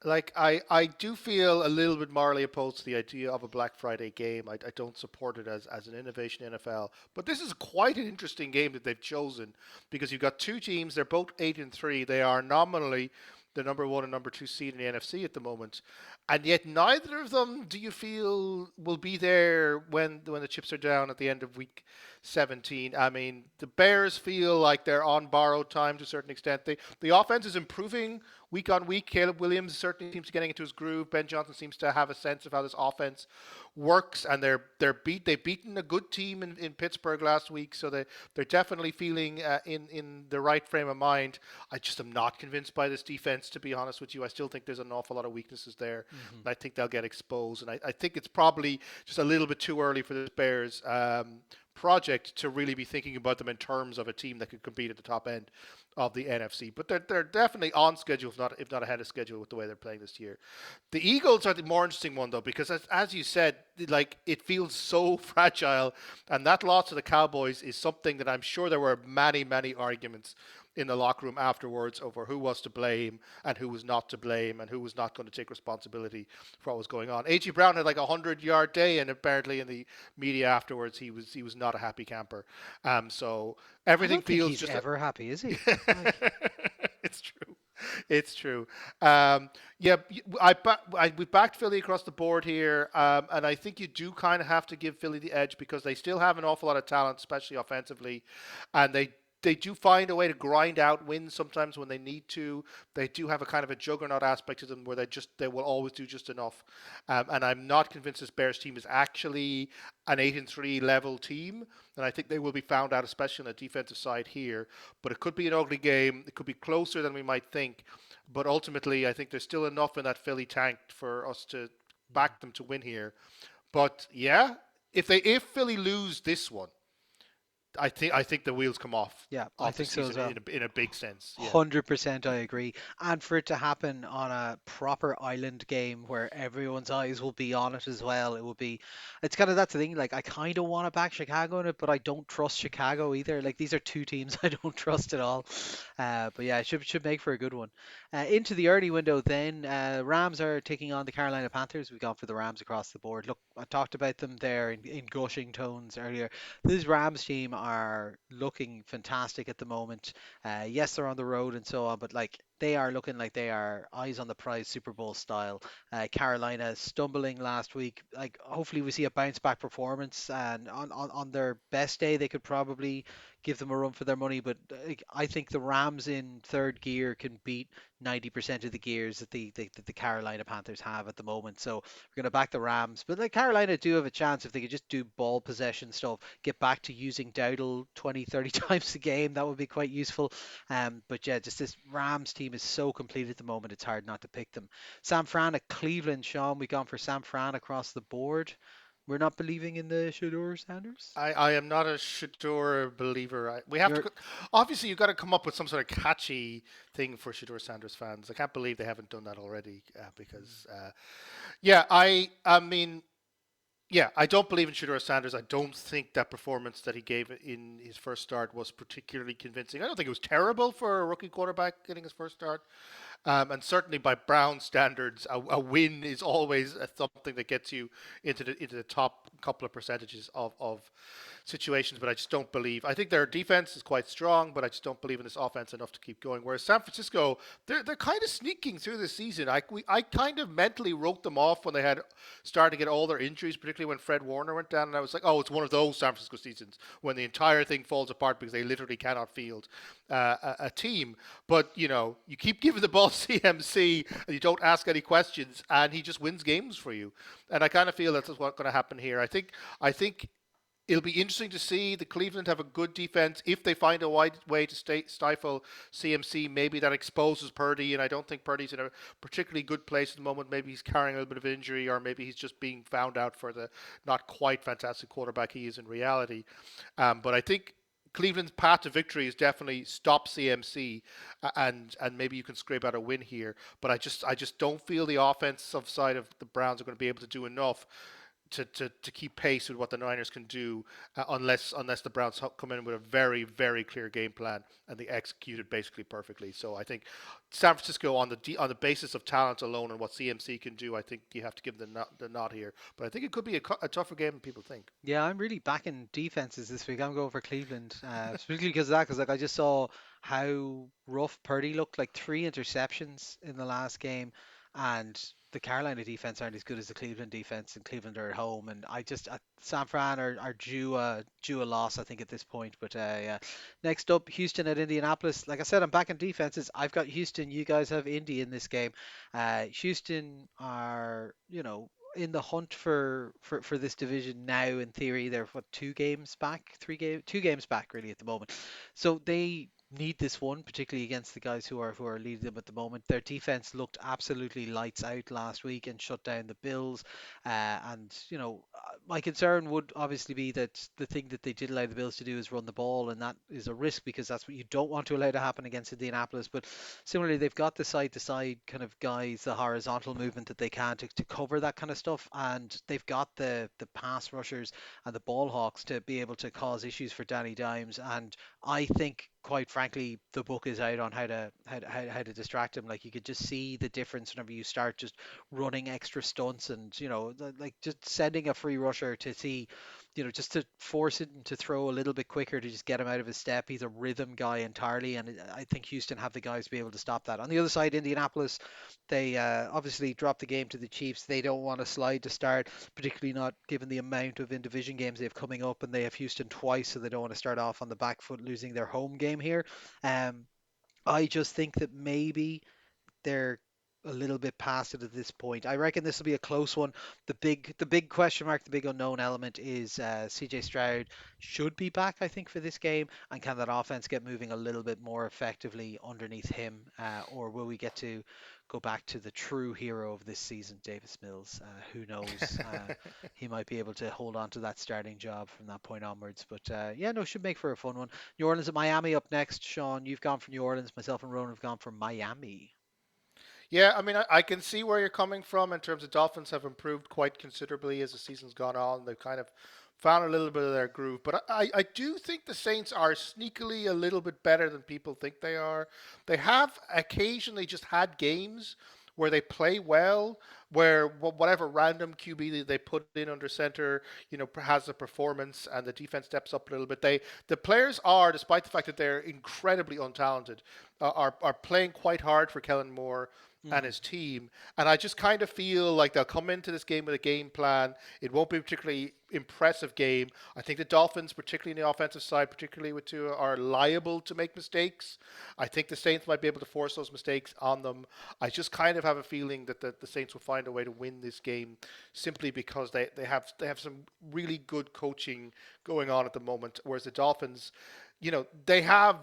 Like I do feel a little bit morally opposed to the idea of a Black Friday game. I don't support it as an innovation in NFL. But this is quite an interesting game that they've chosen because you've got two teams. They're both 8-3. They are nominally the number one and number two seed in the NFC at the moment, and yet neither of them do you feel will be there when the chips are down at the end of week 17. I mean, the Bears feel like they're on borrowed time to a certain extent. The offense is improving week on week. Caleb Williams certainly seems to be getting into his groove. Ben Johnson seems to have a sense of how this offense works, and they've beaten a good team in Pittsburgh last week, so they're definitely feeling in the right frame of mind. I just am not convinced by this defense, to be honest with you. I still think there's an awful lot of weaknesses there, Hmm. and I think they'll get exposed. And I think it's probably just a little bit too early for the Bears. Project to really be thinking about them in terms of a team that could compete at the top end of the NFC. But they're definitely on schedule, if not ahead of schedule, with the way they're playing this year. The Eagles are the more interesting one though, because as you said, like it feels so fragile, and that loss to the Cowboys is something that I'm sure there were many arguments in the locker room afterwards over who was to blame and who was not to blame and who was not going to take responsibility for what was going on. A.J. Brown had like a 100-yard day, and apparently in the media afterwards he was not a happy camper. So I everything don't think feels he's just. ever happy, is he? Like, It's true. It's true. Yeah, we backed Philly across the board here, and I think you do kind of have to give Philly the edge because they still have an awful lot of talent, especially offensively, and they do find a way to grind out wins sometimes when they need to. They do have a kind of a juggernaut aspect to them where they will always do just enough. And I'm not convinced this Bears team is actually an 8-3 level team, and I think they will be found out, especially on the defensive side here. But it could be an ugly game. It could be closer than we might think. But ultimately, I think there's still enough in that Philly tank for us to back them to win here. But yeah, if Philly lose this one, I think the wheels come off Yeah, I off the think so season as well. in a big sense. Yeah. 100% I agree. And for it to happen on a proper island game where everyone's eyes will be on it as well, it will be, it's kind of that's the thing. Like, I kind of want to back Chicago in it, but I don't trust Chicago either. Like, these are two teams I don't trust at all. But yeah, it should make for a good one. Into the early window, then Rams are taking on the Carolina Panthers. We've gone for the Rams across the board. Look, I talked about them there in gushing tones earlier. This Rams team are looking fantastic at the moment. Yes, they're on the road and so on, but like they are looking like they are eyes on the prize Super Bowl style. Carolina stumbling last week. Like hopefully we see a bounce back performance, and on their best day they could probably give them a run for their money. But like, I think the Rams in third gear can beat 90% of the gears that the Carolina Panthers have at the moment. So we're going to back the Rams. But like Carolina do have a chance if they could just do ball possession stuff, get back to using Dowdle 20, 30 times a game. That would be quite useful. But yeah, just this Rams team is so complete at the moment, it's hard not to pick them. Sam Fran at Cleveland, Sean. We gone for Sam Fran across the board. We're not believing in the Shadeur Sanders. I am not a Shador believer. We have to You're obviously you got to come up with some sort of catchy thing for Shador Sanders fans. I can't believe they haven't done that already because yeah, I mean yeah, I don't believe in Shador Sanders. I don't think that performance that he gave in his first start was particularly convincing. I don't think it was terrible for a rookie quarterback getting his first start. And certainly by Brown standards, a win is always something that gets you into the top couple of percentages of situations. But I just don't believe. I think their defense is quite strong, but I just don't believe in this offense enough to keep going. Whereas San Francisco, they're kind of sneaking through the season. I kind of mentally wrote them off when they had started to get all their injuries, particularly when Fred Warner went down, and I was like, oh, it's one of those San Francisco seasons when the entire thing falls apart because they literally cannot field a team. But you keep giving the ball CMC and you don't ask any questions, and he just wins games for you. And I kind of feel that's what's going to happen here. I think it'll be interesting to see the Cleveland have a good defense if they find a wide way to stifle CMC. Maybe that exposes Purdy, and I don't think Purdy's in a particularly good place at the moment. Maybe he's carrying a little bit of injury, or maybe he's just being found out for the not quite fantastic quarterback he is in reality. But I think Cleveland's path to victory is definitely stop CMC, and maybe you can scrape out a win here. But I just don't feel the offensive side of the Browns are going to be able to do enough to keep pace with what the Niners can do unless the Browns come in with a very very clear game plan and they execute it basically perfectly. So I think San Francisco on the basis of talent alone and what CMC can do, I think you have to give them the nod here. But I think it could be a tougher game than people think. Yeah, I'm really backing defenses this week. I'm going for Cleveland, specifically because of that. Because like I just saw how rough Purdy looked, like three interceptions in the last game, and the Carolina defense aren't as good as the Cleveland defense, and Cleveland are at home. And I just San Fran are due a loss, I think, at this point. But yeah, next up, Houston at Indianapolis. Like I said, I'm backing defenses. I've got Houston. You guys have Indy in this game. Houston are, in the hunt for this division now. In theory, they're what, 2 games back, 2 games back really at the moment. So they need this one, particularly against the guys who are leading them at the moment. Their defense looked absolutely lights out last week and shut down the Bills. And my concern would obviously be that the thing that they did allow the Bills to do is run the ball, and that is a risk because that's what you don't want to allow to happen against Indianapolis. But similarly, they've got the side to side kind of guys, the horizontal movement that they can to cover that kind of stuff, and they've got the pass rushers and the ball hawks to be able to cause issues for Danny Dimes. And I think, quite frankly, the book is out on how to distract him. Like you could just see the difference whenever you start just running extra stunts and like just sending a free rusher to see, just to force him to throw a little bit quicker to just get him out of his step. He's a rhythm guy entirely, and I think Houston have the guys to be able to stop that. On the other side, Indianapolis, they obviously dropped the game to the Chiefs. They don't want to slide to start, particularly not given the amount of in-division games they have coming up, and they have Houston twice, so they don't want to start off on the back foot losing their home game here. Um, I just think that maybe they're a little bit past it at this point. I reckon this will be a close one. The big question mark, the big unknown element is CJ Stroud should be back, I think, for this game, and can that offense get moving a little bit more effectively underneath him, or will we get to go back to the true hero of this season, Davis Mills? Who knows? He might be able to hold on to that starting job from that point onwards. But yeah, no, should make for a fun one. New Orleans at Miami up next. Sean, you've gone for New Orleans. Myself and Ronan have gone for Miami. Yeah, I mean, I can see where you're coming from in terms of Dolphins have improved quite considerably as the season's gone on. They've kind of found a little bit of their groove. But I do think the Saints are sneakily a little bit better than people think they are. They have occasionally just had games where they play well, where whatever random QB they put in under center, has a performance and the defense steps up a little bit. The players are, despite the fact that they're incredibly untalented, are playing quite hard for Kellen Moore and Hmm. his team. And I just kind of feel like they'll come into this game with a game plan. It won't be a particularly impressive game. I think the Dolphins, particularly in the offensive side, particularly with Tua, are liable to make mistakes. I think the Saints might be able to force those mistakes on them. I just kind of have a feeling that the Saints will find a way to win this game simply because they have some really good coaching going on at the moment, whereas the Dolphins, they have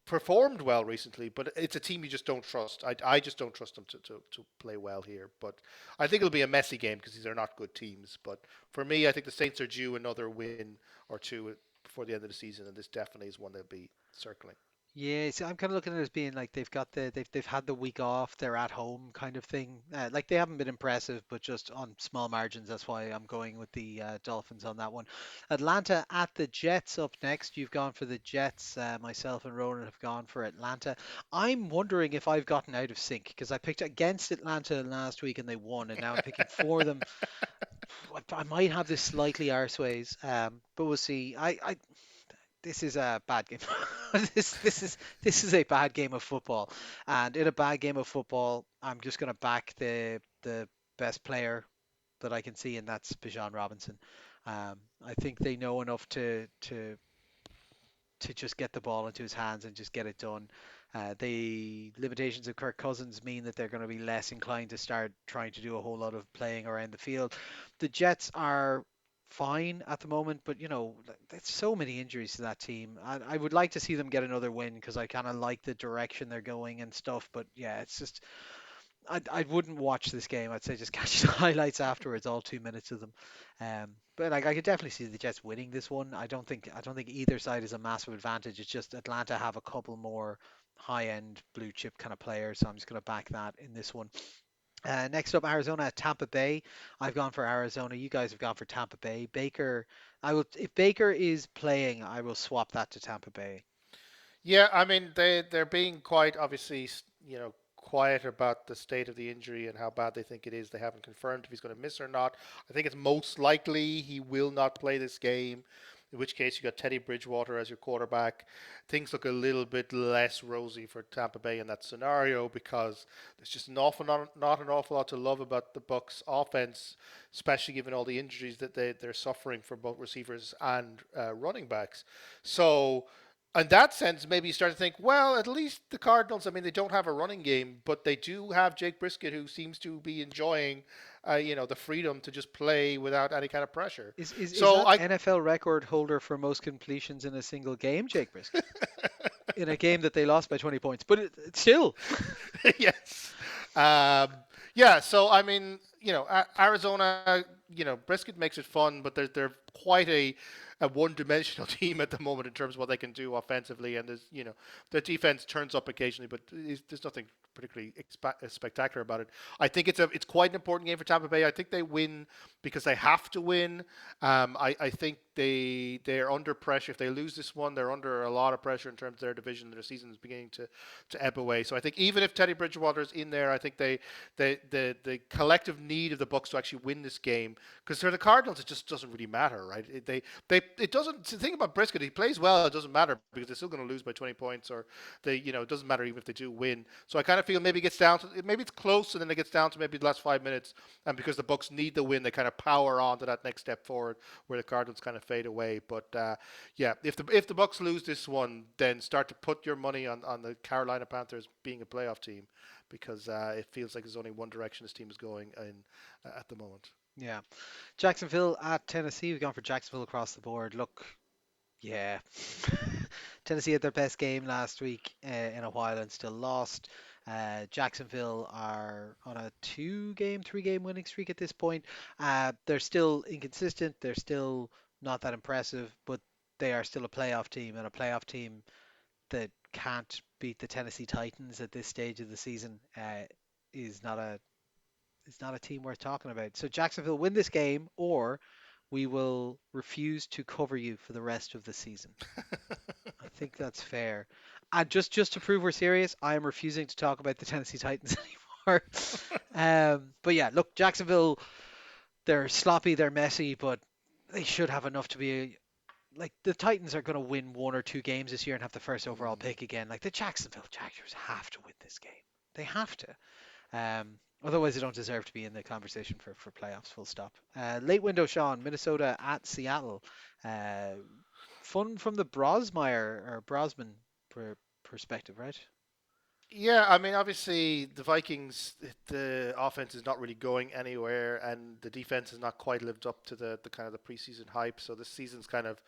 performed well recently, but it's a team you just don't trust. I just don't trust them to play well here. But I think it'll be a messy game because these are not good teams. But for me, I think the Saints are due another win or two before the end of the season, and this definitely is one they'll be circling. Yeah, so I'm kind of looking at it as being like they've had the week off, they're at home kind of thing. Like they haven't been impressive, but just on small margins. That's why I'm going with the Dolphins on that one. Atlanta at the Jets up next. You've gone for the Jets. Myself and Ronan have gone for Atlanta. I'm wondering if I've gotten out of sync because I picked against Atlanta last week and they won, and now I'm picking for them. I might have this slightly arseways, but we'll see. This is a bad game. This is a bad game of football, and in a bad game of football, I'm just going to back the best player that I can see, and that's Bijan Robinson. I think they know enough to just get the ball into his hands and just get it done. The limitations of Kirk Cousins mean that they're going to be less inclined to start trying to do a whole lot of playing around the field. The Jets are fine at the moment, but there's so many injuries to that team. I would like to see them get another win because I kind of like the direction they're going and stuff. But yeah, it's just I wouldn't watch this game. I'd say just catch the highlights afterwards, all 2 minutes of them. But like I could definitely see the Jets winning this one. I don't think either side is a massive advantage. It's just Atlanta have a couple more high-end blue chip kind of players, so I'm just going to back that in this one. Next up, Arizona at Tampa Bay. I've gone for Arizona. You guys have gone for Tampa Bay. Baker, I will if Baker is playing, I will swap that to Tampa Bay. Yeah, I mean they're being quite obviously quiet about the state of the injury and how bad they think it is. They haven't confirmed if he's going to miss or not. I think it's most likely he will not play this game. In which case you got Teddy Bridgewater as your quarterback. Things look a little bit less rosy for Tampa Bay in that scenario because there's just not an awful lot to love about the Bucs offense, especially given all the injuries that they're suffering for both receivers and running backs. So in that sense, maybe you start to think, well, at least the Cardinals, I mean, they don't have a running game, but they do have Jake Brisket, who seems to be enjoying, the freedom to just play without any kind of pressure. Is So that I, NFL record holder for most completions in a single game, Jake Brisket? In a game that they lost by 20 points. But still, yes. Um, yeah, so I mean, Arizona, Brisket makes it fun, but they're quite a one-dimensional team at the moment in terms of what they can do offensively, and their defense turns up occasionally, but there's nothing particularly spectacular about it. I think it's quite an important game for Tampa Bay. I think they win because they have to win. I think they're under pressure. If they lose this one, they're under a lot of pressure in terms of their division. Their season is beginning to ebb away. So I think even if Teddy Bridgewater is in there, I think the collective need of the Bucs to actually win this game, because for the Cardinals it just doesn't really matter, right? They it doesn't. The thing about Brisket, he plays well. It doesn't matter because they're still going to lose by 20 points, or it doesn't matter even if they do win. So I kind of feel maybe it gets down to maybe it's close, and then it gets down to maybe the last 5 minutes, and because the Bucs need the win, they kind of power on to that next step forward where the Cardinals kind of fade away. But yeah, if the Bucs lose this one, then start to put your money on the Carolina Panthers being a playoff team because it feels like there's only one direction this team is going in at the moment. Yeah. Jacksonville at Tennessee. We've gone for Jacksonville across the board. Look, yeah. Tennessee had their best game last week in a while and still lost. Jacksonville are on a three-game winning streak at this point. They're still inconsistent. They're still not that impressive, but they are still a playoff team, and a playoff team that can't beat the Tennessee Titans at this stage of the season is not a is not a team worth talking about. So Jacksonville win this game, or we will refuse to cover you for the rest of the season. I think that's fair. And just to prove we're serious, I am refusing to talk about the Tennessee Titans anymore. But yeah, look, Jacksonville, they're sloppy, they're messy, but they should have enough to be like the Titans are going to win one or two games this year and have the first overall Mm. pick again. Like the Jacksonville Jaguars have to win this game. They have to. Otherwise, they don't deserve to be in the conversation for playoffs. Full stop. Late window, Sean. Minnesota at Seattle. Uh, Fun from the Brosmeyer or Brosman per perspective, right? Yeah, I mean, obviously the Vikings, the offense is not really going anywhere, and the defense has not quite lived up to the kind of the preseason hype. So this season's kind of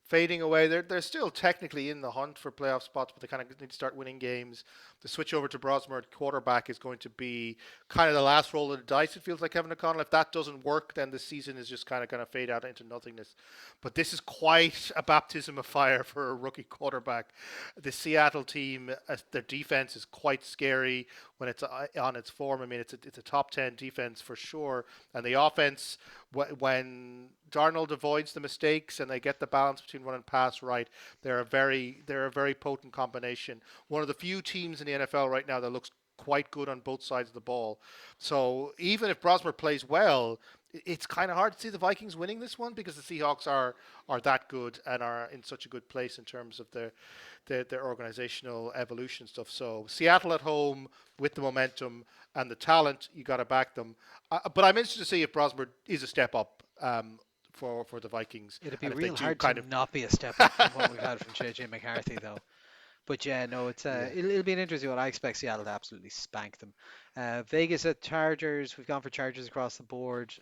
fading away. They're still technically in the hunt for playoff spots, but they kind of need to start winning games. The switch over to Brosmer at quarterback is going to be kind of the last roll of the dice. It feels like Kevin O'Connell. If that doesn't work, then the season is just kind of going to fade out into nothingness. But this is quite a baptism of fire for a rookie quarterback. The Seattle team, their defense is quite scary when it's on its form. I mean, it's a top 10 defense for sure, and the offense when Darnold avoids the mistakes and they get the balance between run and pass right, they're a very potent combination. One of the few teams in the NFL right now that looks quite good on both sides of the ball. So even if Brosmer plays well, it's kind of hard to see the Vikings winning this one because the Seahawks are that good and are in such a good place in terms of their organizational evolution stuff. So Seattle at home with the momentum and the talent, you got to back them. But I'm interested to see if Brosmer is a step up for the Vikings, It'd be and if they real do hard to kind of. not be a step up from what we've had from JJ McCarthy, though. But yeah, no, it's Yeah. it'll be an interesting one. I expect Seattle to absolutely spank them. Vegas at Chargers. We've gone for Chargers across the board.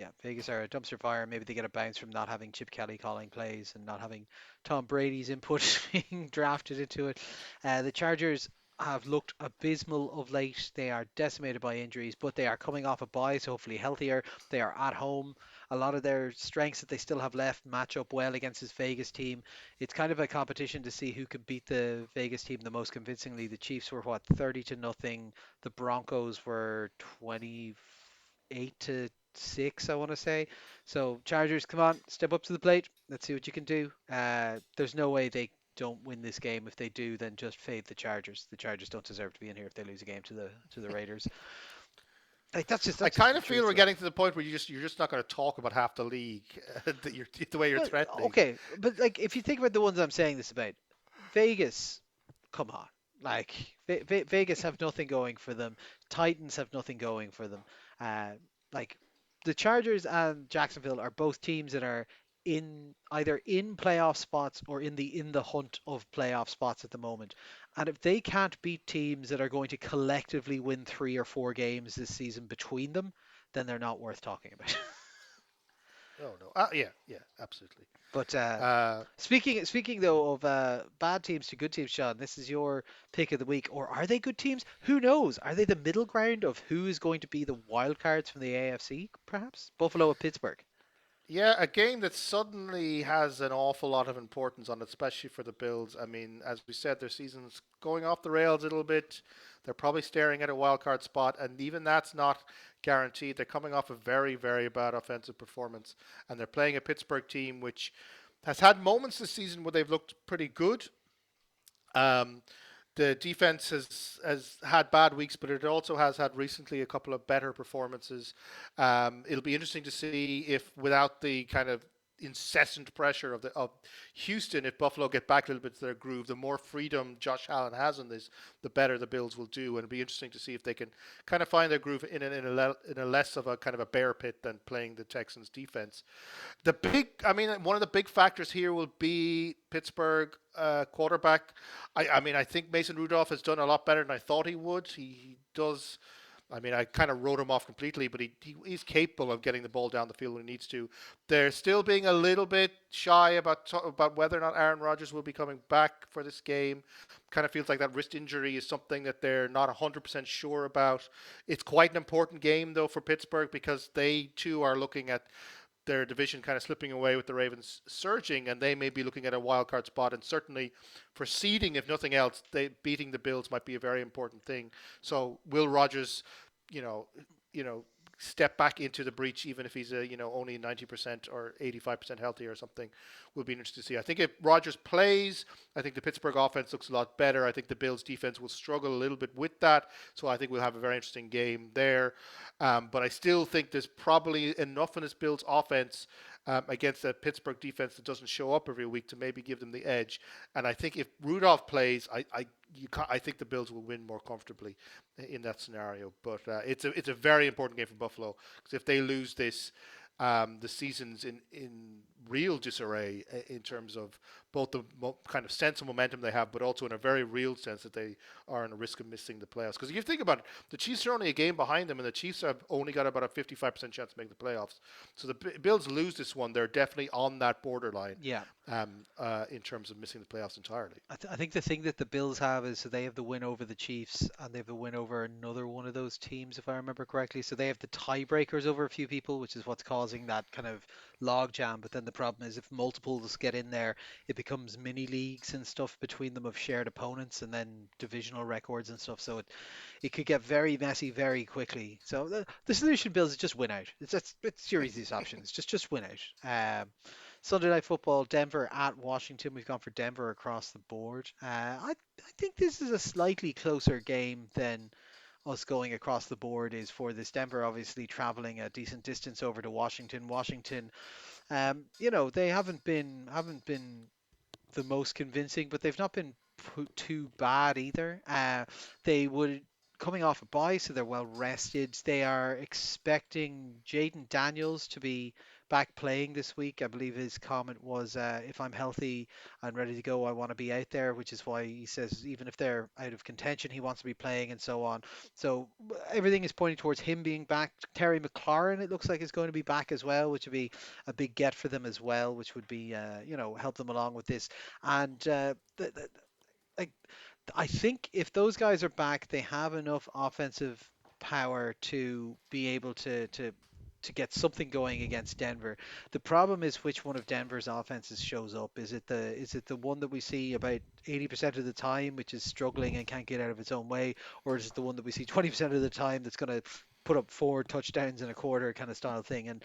Yeah, Vegas are a dumpster fire. Maybe they get a bounce from not having Chip Kelly calling plays and not having Tom Brady's input being drafted into it. The Chargers have looked abysmal of late. They are decimated by injuries, but they are coming off a bye, so hopefully healthier. They are at home. A lot of their strengths that they still have left match up well against this Vegas team. It's kind of a competition to see who can beat the Vegas team the most convincingly. The Chiefs were what 30-0. The Broncos were 28-6, I want to say. So Chargers, come on, step up to the plate. Let's see what you can do. There's no way they don't win this game. If they do, then just fade the Chargers. The Chargers don't deserve to be in here if they lose a game to the Raiders. Like I that's just kind the of feel truth. we're Like, getting to the point where you're just not going to talk about half the league the way you're well, threatening. okay, but like if you think about the ones I'm saying this about, Vegas, come on. Like Vegas have nothing going for them. Titans have nothing going for them. Uh, like the Chargers and Jacksonville are both teams that are in either in playoff spots or in the hunt of playoff spots at the moment. And if they can't beat teams that are going to collectively win 3 or 4 games this season between them, then they're not worth talking about. Oh no. Yeah, yeah, absolutely. But Uh, speaking though of bad teams to good teams, Sean, this is your pick of the week. Or are they good teams? Who knows? Are they the middle ground of who is going to be the wild cards from the AFC? Perhaps Buffalo at Pittsburgh. Yeah, a game that suddenly has an awful lot of importance on it, especially for the Bills. I mean, as we said, their season's going off the rails a little bit. They're probably staring at a wild card spot, and even that's not guaranteed. They're coming off a very, very bad offensive performance, and they're playing a Pittsburgh team which has had moments this season where they've looked pretty good. Um, the defense has had bad weeks, but it also has had recently a couple of better performances. It'll be interesting to see if without the kind of incessant pressure of Houston. If Buffalo get back a little bit to their groove, the more freedom Josh Allen has on this, the better the Bills will do. And it'll be interesting to see if they can kind of find their groove in a less of a kind of a bear pit than playing the Texans defense. One of the big factors here will be Pittsburgh quarterback. I think Mason Rudolph has done a lot better than I thought he would. He does. I kind of wrote him off completely, but he's capable of getting the ball down the field when he needs to. They're still being a little bit shy about whether or not Aaron Rodgers will be coming back for this game. Kind of feels like that wrist injury is something that they're not 100% sure about. It's quite an important game, though, for Pittsburgh because they, too, are looking at their division kind of slipping away with the Ravens surging, and they may be looking at a wild card spot. And certainly for seeding, if nothing else, beating the Bills might be a very important thing. So will Rodgers, you know, step back into the breach, even if he's only 90% or 85% healthy or something, will be interesting to see. I think if Rodgers plays, I think the Pittsburgh offense looks a lot better. I think the Bills defense will struggle a little bit with that. So I think we'll have a very interesting game there. But I still think there's probably enough in this Bills offense against a Pittsburgh defense that doesn't show up every week to maybe give them the edge. And I think if Rudolph plays, I think the Bills will win more comfortably in that scenario. But it's a very important game for Buffalo because if they lose this, the season's in real disarray in terms of both the kind of sense of momentum they have, but also in a very real sense that they are in a risk of missing the playoffs. Because if you think about it, the Chiefs are only a game behind them, and the Chiefs have only got about a 55% chance to make the playoffs. So the Bills lose this one, they're definitely on that borderline. Yeah. In terms of missing the playoffs entirely. I think the thing that the Bills have is so they have the win over the Chiefs and they have the win over another one of those teams, if I remember correctly. So they have the tiebreakers over a few people, which is what's causing that kind of log jam. But then the problem is if multiples get in there, it becomes mini leagues and stuff between them of shared opponents and then divisional records and stuff. So it could get very messy very quickly. So the solution, Bills, is just win out. It's your easiest option. It's just win out. Sunday Night Football, Denver at Washington. We've gone for Denver across the board. I think this is a slightly closer game than us going across the board is for this. Denver obviously traveling a decent distance over to Washington. Washington, they haven't been the most convincing, but they've not been too bad either. They would coming off a bye, so they're well rested. They are expecting Jaden Daniels to be back playing this week. I believe his comment was, "If I'm healthy and ready to go, I want to be out there," which is why he says even if they're out of contention, he wants to be playing and so on. So everything is pointing towards him being back. Terry McLaurin, it looks like, is going to be back as well, which would be a big get for them as well, which would be help them along with this. And like I think if those guys are back, they have enough offensive power to be able to get something going against Denver. The problem is which one of Denver's offenses shows up. Is it the one that we see about 80% of the time, which is struggling and can't get out of its own way, or is it the one that we see 20% of the time that's going to put up 4 touchdowns in a quarter kind of style thing? And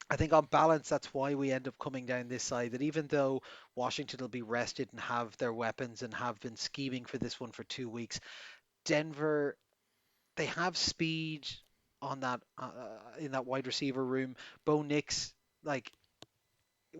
I think on balance, that's why we end up coming down this side. That even though Washington will be rested and have their weapons and have been scheming for this one for 2 weeks, Denver, they have speed on that in that wide receiver room. Bo Nix, like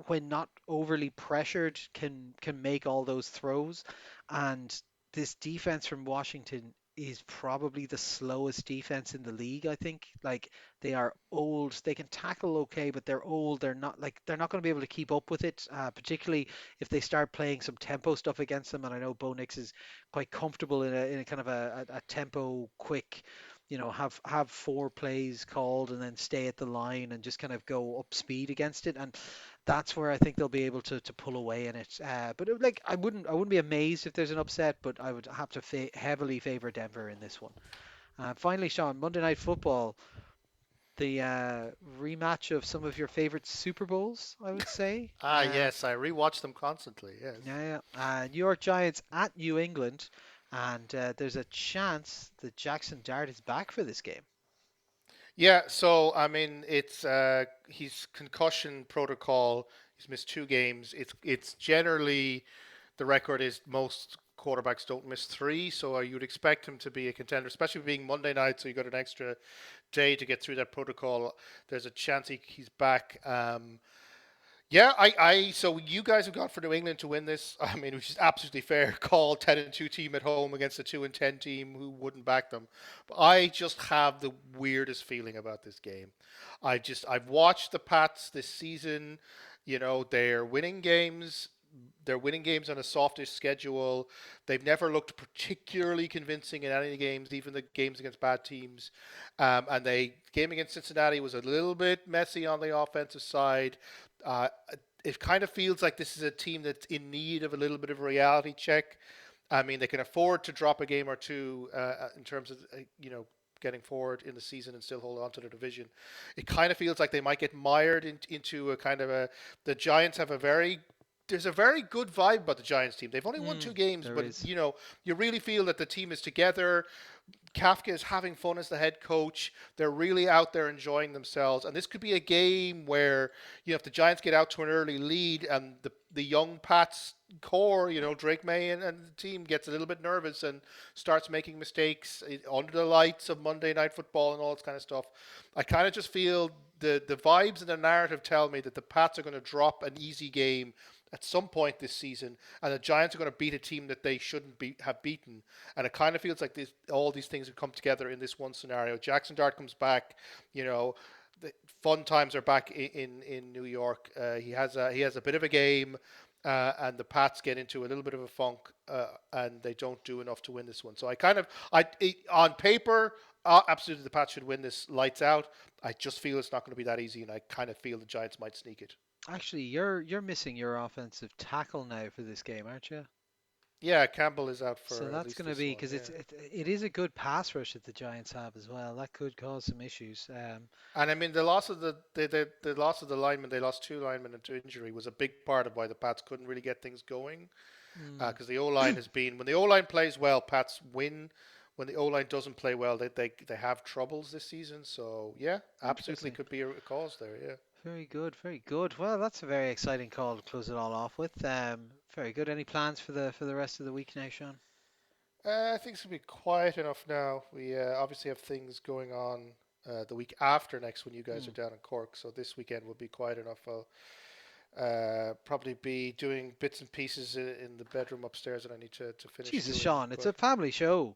when not overly pressured, can make all those throws. And this defense from Washington is probably the slowest defense in the league, I think. Like they are old, they can tackle okay, but they're old. They're not going to be able to keep up with it, particularly if they start playing some tempo stuff against them. And I know Bo Nix is quite comfortable in a kind of a tempo quick. Have 4 plays called and then stay at the line and just kind of go up speed against it. And that's where I think they'll be able to pull away in it. But like I wouldn't be amazed if there's an upset, but I would have to heavily favor Denver in this one. Finally, Sean, Monday Night Football, the rematch of some of your favorite Super Bowls, I would say. Yes, I rewatch them constantly. Yes. Yeah, yeah. New York Giants at New England, and there's a chance that Jackson Dart is back for this game. Yeah, so it's his concussion protocol. He's missed 2 games. It's generally the record is most quarterbacks don't miss 3, so you'd expect him to be a contender, especially being Monday night. So you got an extra day to get through that protocol. There's a chance he's back. Yeah, so you guys have gone for New England to win this. I mean, which is absolutely fair call. 10-2 team at home against a 2-10 team who wouldn't back them. But I just have the weirdest feeling about this game. I've watched the Pats this season. You know, they're winning games. They're winning games on a softish schedule. They've never looked particularly convincing in any games, even the games against bad teams. And the game against Cincinnati was a little bit messy on the offensive side. Uh, it kind of feels like this is a team that's in need of a little bit of a reality check. I mean, they can afford to drop a game or two in terms of getting forward in the season and still hold on to the division. It kind of feels like they might get mired into a kind of a. The Giants have a very there's a very good vibe about the Giants team. They've only won two games, There but is. you really feel that the team is together. Kafka is having fun as the head coach. They're really out there enjoying themselves. And this could be a game where, if the Giants get out to an early lead and the young Pats core, Drake May and the team gets a little bit nervous and starts making mistakes under the lights of Monday Night Football and all this kind of stuff. I kind of just feel the vibes and the narrative tell me that the Pats are going to drop an easy game at some point this season, and the Giants are going to beat a team that they shouldn't have beaten. And it kind of feels like all these things have come together in this one scenario. Jackson Dart comes back, you know, the fun times are back in New York. He has a bit of a game, and the Pats get into a little bit of a funk, and they don't do enough to win this one. So on paper, absolutely the Pats should win this lights out. I just feel it's not going to be that easy, and I kind of feel the Giants might sneak it. Actually, you're missing your offensive tackle now for this game, aren't you? Yeah, Campbell is out So for at that's least going to this be one. because Yeah, it is a good pass rush that the Giants have as well. That could cause some issues. and I mean the loss of the loss of the lineman, they lost two linemen into injury, was a big part of why the Pats couldn't really get things going. Mm. Because the O line has been when the O line plays well, Pats win. When the O line doesn't play well, they have troubles this season. So yeah, absolutely Interesting. could be a cause there. Yeah. Very good, very good. Well, that's a very exciting call to close it all off with. Very good. Any plans for the rest of the week now, Sean? I think it's gonna be quiet enough now. We obviously have things going on the week after next when you guys Hmm. are down in Cork. So this weekend will be quiet enough. I'll probably be doing bits and pieces in the bedroom upstairs that I need to finish Jesus, doing. Sean, it's But a family show.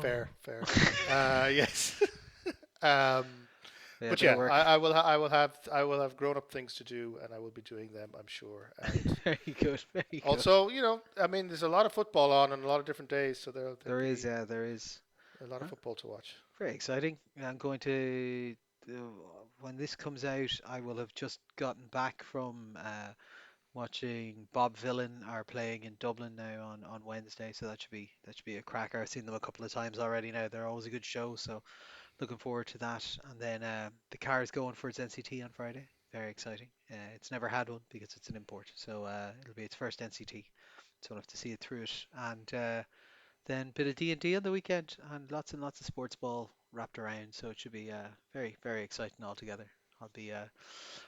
fair, Oh. fair. Yes. um, Yeah, a but bit of yeah, work. I will have grown up things to do, and I will be doing them, I'm sure. And Very good, very good. also, I mean, there's a lot of football on a lot of different days, so there'll There is, be yeah, there is. a lot of Huh? football to watch. Very exciting. I'm going to, uh, when this comes out, I will have just gotten back from watching Bob Villain are playing in Dublin now on Wednesday, so that should be a cracker. I've seen them a couple of times already now. They're always a good show, so looking forward to that. And then the car is going for its NCT on Friday. Very exciting. It's never had one because it's an import, so it'll be its first NCT. So we'll have to see it through it. And then bit of D&D on the weekend and lots of sports ball wrapped around. So it should be very very exciting altogether. I'll be uh,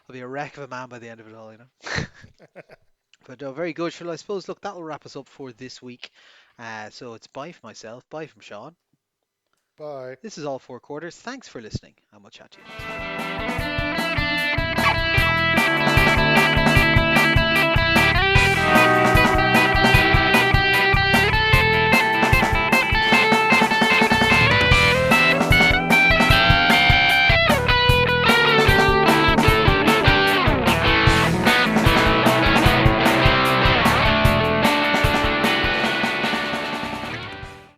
I'll be a wreck of a man by the end of it all, you know. But very good. Shall I suppose? Look, that will wrap us up for this week. So it's bye from myself, bye from Sean. Bye. This is all four quarters. Thanks for listening, and we'll chat to you next week.